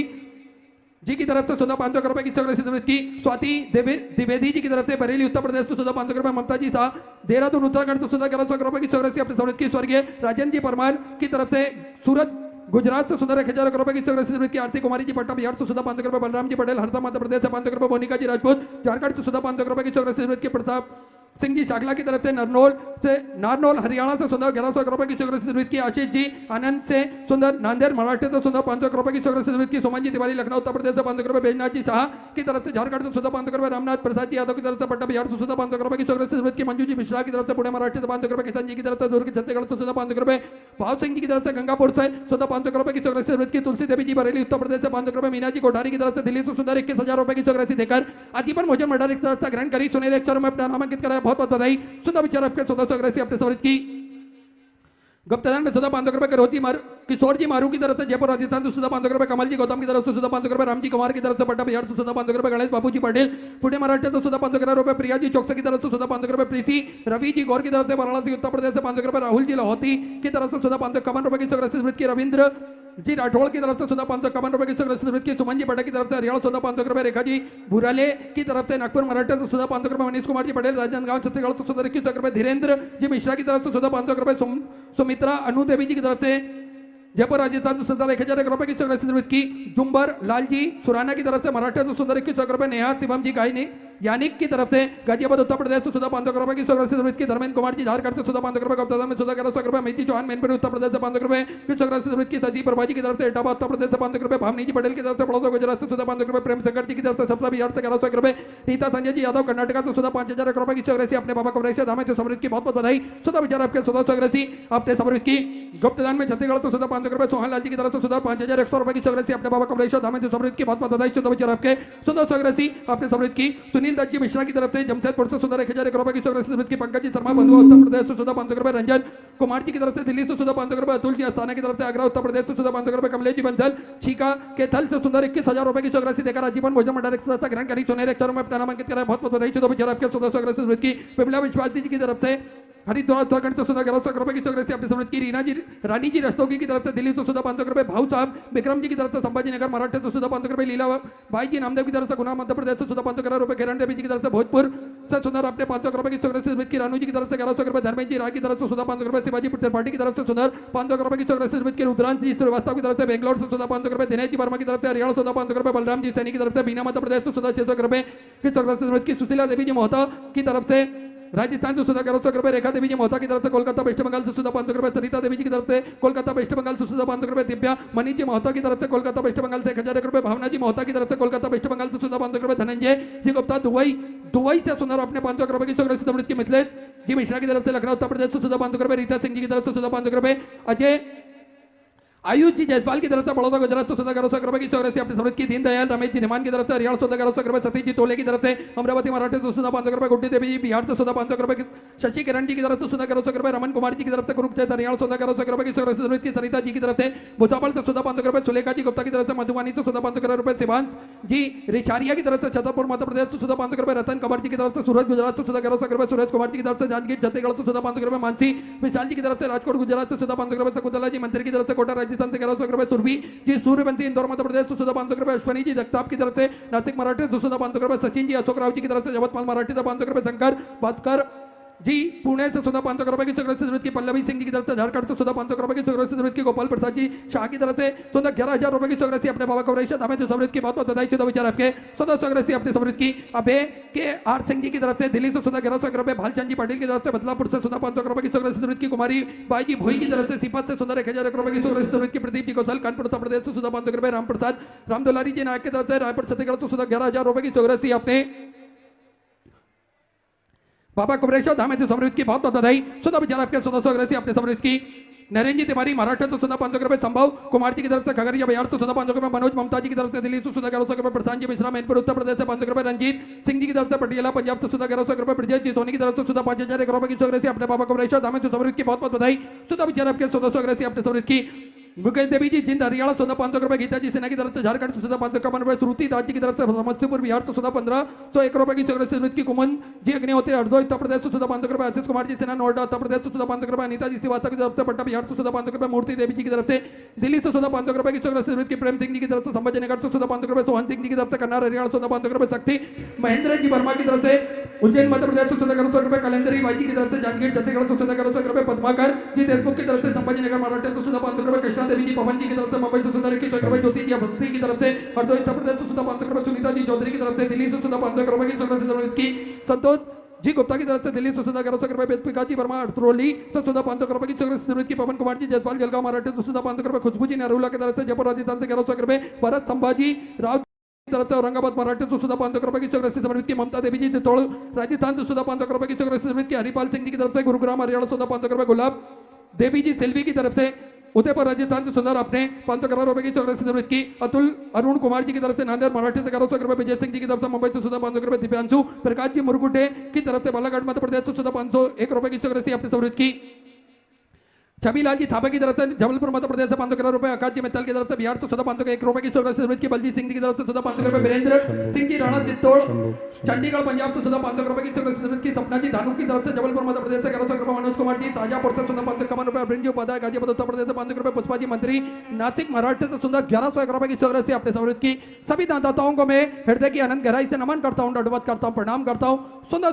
जी की तरफ से सुधा 500 रुपए की सौगात की, स्वाति द्विवेदी जी की तरफ से बरेली उत्तर प्रदेश से सुधा 500 रुपए, ममता जी शाह देहरादून उत्तराखंड से सुधा 1100 रुपए की सौगात अपनी सौगात की, स्वर्गीय राजेंद्र जी परमार की तरफ से सूरत गुजरात से सुधा 1000 रुपए की सौगात की, आरती कुमारी जी पटना बिहार से सुधा 500 रुपए, बलराम जी पटेल हरदा मध्य प्रदेश से 500 रुपए, मोनिका जी राजपूत झारखंड से सुधा 500 रुपए की सौगात की, प्रताप सिंह जी शाकला की तरफ से नारनौल हरियाणा से सुंदर 1100 रुपए की सौगात की, आशीष जी आनंद से सुंदर नांदेड़ महाराष्ट्र से सुंदर 500 रुपए की सौगात की, सुमन जी तिवारी लखनऊ उत्तर प्रदेश से 500 रुपए, बैजनाथ जी शाह की तरफ से झारखंड से सुधा 500 रुपए, रामनाथ प्रसाद जी यादव की तरफ से पटना बिहार से सुधा 500 रुपए की सौगात की, मंजू जी मिश्रा की तरफ से पुणे महाराष्ट्र से 500 रुपए, किशन जी की तरफ से दुर्ग छत्तीसगढ़ से सुधा 500 रुपए, भाव सिंह जी की तरफ से गंगापुर से सुधा 500 रुपए की सौगात की, तुलसी देवी जी बरेली उत्तर प्रदेश से 500 रुपए, मीना जी कोठारी की तरफ से दिल्ली से सुंदर 21,000 रुपए की सौगात देकर आजीवन भोजन में डायरेक्ट संस्था ग्रहण करी, सुनहरे अक्षरों में अपना नामांकित कराया, बहुत बहुत बधाई। सुधा विचार आपके 1400 से अपने समृद्ध की। गुप्तदान में सुधा 500 रुपए, रोजी किशोर जी मारू की तरफ से जयपुर राजस्थान सुधा 500 रुपए, कमल जी गौतम की तरफ से सुधा 500 रुपए, राम जी कुमार की तरफ से पट्टा बिहार सुधा 500 रुपए, गणेश बाबू जी पटेल पुणे महाराष्ट्र से सुधा 500 रुपए, प्रिया जी चौकसा की तरफ से सुधा 500 रुपए, प्रीति रवि जी गौर की तरफ से वाराणसी उत्तर प्रदेश से 500 रुपए, राहुल जी लाहौती की तरफ से सुधा 551 रुपए की स्मृति की, रविंद्र जी राठौड़ की तरफ से सुधा 551 रुपए की स्मृति की, सुमन जी पटेल की तरफ से हरियाणा सुधा 500 रुपए, रेखा जी बुराले की तरफ से नागपुर महाराष्ट्र से सुधा 500 रुपए, मनीष कुमार जी पटेल राजनांदगांव छत्तीसगढ़ से सुधा 21 रुपए, धीरेन्द्र जी मिश्रा की तरफ से सुधा 500 रुपए, सुमित्रा अनु देवी जी की तरफ से जयपुर राजस्थान से सुंदर 1000 रुपए की स्मृति की, जुम्बर लाल जी सुराना की तरफ से महाराष्ट्र से सुंदर 21 रुपए, नेहा शिवम जी गायनी यानिक की तरफ से गाजियाबाद उत्तर प्रदेश से सुधा 500 रुपए की स्मृति की, धर्मेंद्र कुमार जी झारखंड से सुधा 500 रुपए, गुप्तदान में सुधा 1100 रुपए, मेथी चौहान मैनपुरी उत्तर प्रदेश से 500 रुपए की स्मृति की, सजी प्रभाजी की तरफ से इटावा उत्तर प्रदेश से 500 रुपए, भावनी जी पटेल की तरफ से पड़ोसा गुजरात से सुधा 500 रुपए, प्रेम शंकर जी की तरफ से सपना बिहार से 1100 रुपए, रीता संजय जी यादव कर्नाटक से सुधा 5000 रुपए की स्मृति, अपने बाबा कवरेश धामे से समृद्ध की बहुत बहुत बधाई। सुधा विचार आपके 1400 अपने समृद्ध की। गुप्तदान में छत्तीसगढ़ से सुधा 500 रुपए, सोहन लाल जी की तरफ से सुधा 5100 रुपए की स्मृति, अपने बाबा कवरेश धामे से समृद्ध की बहुत बहुत बधाई। सुधा विचार आपके 1400 अपने समृद्ध की। सुनील दत्त जी मिश्रा की तरफ से जमशेदपुर से सुधा 1000 रुपए की स्मृति की, पंकज जी शर्मा बंधुआ उत्तर प्रदेश से सुधा 500 रुपए, रंजन कुमार जी की तरफ से दिल्ली से सुधा 500 रुपए, अतुल जी अस्थाना की तरफ से आगरा उत्तर प्रदेश से सुधा 500 रुपए, कमलेश जी बंसल छीका के थल से सुंदर 21000 रुपए की स्मृति देकर आजीवन भोजन मंडल संस्था ग्रहण करी, सुनहरे अक्षरों में अपना नामांकित करा, बहुत बहुत बधाई। सुधा विचार आपके 1400 स्मृति की। विमला विश्वास जी की तरफ से हरिद्वार उत्तराखंड से सुधा 1100 रुपए की स्मृति, अपनी स्मृति की। रीना जी रानी जी रस्तोगी की तरफ से दिल्ली से सुधा 500 रुपए, भाऊ साहब विक्रम जी की तरफ से संभाजी नगर महाराष्ट्र से सुधा 500 रुपए, लीला भाई जी नामदेव की तरफ से गुना मध्य प्रदेश से सुधा 500 रुपए, किरण देवी जी की तरफ से भोजपुर से सुंदर अपने 500 रुपए की स्मृति की, रानू जी की तरफ से 1100 रुपए, धर्मेंद्र जी राय की तरफ से सुधा 500 रुपए, शिवाजी त्रिपाठी की तरफ से सुंदर 500 रुपए की स्मृति की, रुद्रांश जी श्रीवास्तव की तरफ से बेंगलोर से सुधा 500 रुपए, दिनेश जी वर्मा की तरफ से हरियाणा सुधा 500 रुपए, बलराम जी सैनी की तरफ से बीना मध्य प्रदेश से सुधा 600 रुपए की स्मृति की, सुशीला देवी जी मोहता की तरफ से राजस्थान से सुधा 1100 रुपए, रेखा देवी जी मोहता की तरफ से कोलकाता वेस्ट बंगाल से सुधा 500 रुपए, सरिता देवी जी की तरफ से कोलकाता वेस्ट बंगाल से सुधा 500 रुपए, दिव्या मनीष जी मोहता की तरफ से कोलकाता वेस्ट बंगाल से 1000 रुपए, भावना जी मोहता की तरफ से कोलकाता वेस्ट बंगाल से सुधा 500 रुपए, धनंजय जी गुप्ता दुबई से सुंदर अपने 500 रुपए की स्मृति की, मिथिलेश जी मिश्रा की तरफ से लखनऊ उत्तर प्रदेश से सुधा 500 रुपए, रीता सिंह जी की तरफ से सुधा 500 रुपए, अजय आयुष जी जायसवाल की तरफ से बड़ौदा गुजरात से सुधा 1100 रुपए की स्मृति, अपनी स्मृति की। दीनदयाल रमेश जी निमान की तरफ से हरियाणा सुधा 1100 रुपए, सतीश जी टोले की तरफ से अमरावती महाराष्ट्र से सुधा 500 रुपए, गुड्डी देवी जी बिहार से सुधा 500 रुपए, शशि किरण जी की तरफ से सुधा 1100 रुपए, रमन कुमार जी की तरफ से कुरुक्षेत्र हरियाणा सुधा 1100 रुपए की स्मृति, सरिता जी की तरफ से भुसावल से सुधा 500 रुपए, सुलेखा जी गुप्ता की तरफ से मधुबानी से सुधा 500 रुपए, शिवांश जी रिचारिया की तरफ से छतरपुर मध्य प्रदेश से सुधा 500 रुपए, रतन कंवर जी की तरफ से सूरज गुजरात से सुधा 1100 रुपए, सुरेश कुमार जी की तरफ से जांजगीर छत्तीसगढ़ से सुधा 500 रुपए, मानसी विशाल जी की तरफ से राजकोट गुजरात से सुधा 500 रुपए, शकुंतला जी मंत्री की तरफ से कोटा राजस्थान से 1100 रुपए, सुरभि जी सूर्यवंशी इंदौर मध्य प्रदेश से सुधा 500 रुपए, अश्वनी जी जगताप की तरफ से नासिक मराठी से सुधा 500 रुपए, सचिन जी अशोक राव जी की तरफ से यवतमाल मराठी से 500 रुपए, शंकर भास्कर जी पुणे से सुधा 500 रुपए की स्मृति की, पल्लवी सिंह जी की तरफ से झारखंड से सुधा 500 रुपए की स्मृति की, गोपाल प्रसाद जी शाह की तरफ से सुधा 11000 रुपए की स्मृति, अपने बाबा कवरेश धामे से स्मृति की बहुत बहुत बधाई। सुधा विचार आपके 1400 अपनी स्मृति की। अबे के आर सिंह जी की तरफ से दिल्ली से सुधा 1100 रुपए, भालचंद जी पाटिल की तरफ से बदलापुर से सुधा 500 रुपए की स्मृति की, कुमारी बाई जी भोई की तरफ से सिपत से सुधा 1000 रुपए की स्मृति की, प्रदीप जी कौशल कानपुर उत्तर प्रदेश से सुधा 500 रुपए, रामप्रसाद रामदुलारी जी नायक की तरफ से रायपुर छत्तीसगढ़ से सुधा 11000 रुपए की स्मृति, अपने बाबा कुमरेश धामे से समृद्ध की बहुत बहुत बधाई। सुधा विचार आपके 1400 अपने समृद्ध की। नरेंद्र जी तिवारी महाराष्ट्र से सुधा 500 रुपए, संभव कुमार जी की तरफ से खगड़िया बिहार से सुधा 500 रुपए, मनोज ममता जी की तरफ से दिल्ली से सुधा 1100 रुपए, प्रशांत जी मिश्रा मैनपुर उत्तर प्रदेश से 500 रुपए, रंजीत सिंह जी की तरफ से पटियाला पंजाब से सुधा 1100 रुपए, ब्रजेश जी सोनी की तरफ से सुधा 5000 रुपए की स्मृति, अपने बाबा कुमरेश धामे से समृद्ध की बहुत बहुत बधाई। सुधा विचार आपके 1400 अपने समृद्ध की। मुकेश देवी जी जिंद हरियाणा सुधा 500 रुपए, गीता जी सेना की तरफ से झारखंड से सुधा 551 रुपए, श्रुति दास जी की तरफ से समस्तीपुर बिहार से सुधा 1501 रुपए की स्मृति की, कुमन जी अग्निहोत्री हरदोई उत्तर प्रदेश से सुधा 500 रुपए, आशीष कुमार जी सेना नोएडा उत्तर प्रदेश से सुधा 500 रुपए, अनिता जी श्रीवास्तव की तरफ से पटना बिहार से सुधा 500 रुपए, मूर्ति देवी जी की तरफ से दिल्ली से सुधा 500 रुपए की स्मृति की, प्रेम सिंह जी की तरफ से संभाजी नगर से सुधा 500 रुपए, सोहन सिंह जी की तरफ से कन्नार हरियाणा सुधा 500 रुपए, शक्ति महेंद्र जी वर्मा की तरफ से उज्जैन मध्य प्रदेश से सुधा 1100 रुपए, कलेंदरी बाई जी की तरफ से जांजगीर छत्तीसगढ़ से सुधा 1100 रुपए, पद्माकर जी देशमुख की तरफ से संभाजी नगर महाराष्ट्र से सुधा 500 रुपए, कृष्णा देवी जी पवन जी की तरफ से मुंबई से सुधा 21 रुपए, ज्योति जी भक्ति की तरफ से हरदोई उत्तर प्रदेश से सुधा 500 रुपए, सुनीता जी चौधरी की तरफ से दिल्ली से सुधा 500 रुपए की स्मृति की, संतोष जी गुप्ता की तरफ से दिल्ली से सुधा 1100 रुपए, वेदविका जी वर्मा अर्थरोली से सुधा 500 रुपए की स्मृति की, पवन कुमार जी जयसवाल जलगांव महाराष्ट्र से सुधा 500 रुपए, खुशबू जी नरूला की तरफ से जयपुर राजस्थान से 1100 रुपए, भरत संभाजी राव तरफ से औरंगाबाद महाराष्ट्र से सुधा 500 रुपए की स्मृति की, ममता देवी जी चित्तौड़ राजस्थान से सुधा 500 रुपए की स्मृति की, हरिपाल सिंह जी की तरफ से गुरुग्राम हरियाणा सुधा 500 रुपए, गुलाब देवी जी सिल्वी की तरफ से उदयपुर राजस्थान से सुंदर अपने 511 रुपए की चौकलेट से की। अतुल अरुण कुमार जी की तरफ से नांदेड़ मराठी से 1100 रुपए। विजय सिंह जी की तरफ से मुंबई से सुधा 500 रुपए। दिव्यांशु प्रकाश जी मुरगुटे की तरफ से बालाघाट मध्य प्रदेश से सुधा 501 रुपए की चौकलेट अपने समृद्ध की। छबीलाल जी थापा की तरफ से जबलपुर मध्य प्रदेश से 511 रुपए। आकाश जी मित्तल की तरफ से बिहार से सुधा 501 रुपए की चौकलेट की। बलजीत सिंह जी की तरफ से सुधा 500 रुपए। वीरेंद्र सिंह जी राणा चित्तौड़ चंडीगढ़ पंजाब से सुधा 500 रुपए की चौकलेट की। सपना जी धानू की तरफ से जबलपुर मध्य प्रदेश से 1100 रुपए। मनोज कुमार जी शाजापुर से सुधा 551 रुपए। अरविंद जी उपाध्याय गाजीपुर उत्तर प्रदेश से 500 रुपए। पुष्पा जी मंत्री नासिक महाराष्ट्र से सुंदर 1101 रुपए की चौकलेट अपने समृद्ध की। सभी दानदाताओं को मैं हृदय की अनंत गहराई से नमन करता हूँ, दंडवत करता हूँ, प्रणाम करता हूँ। सुंदर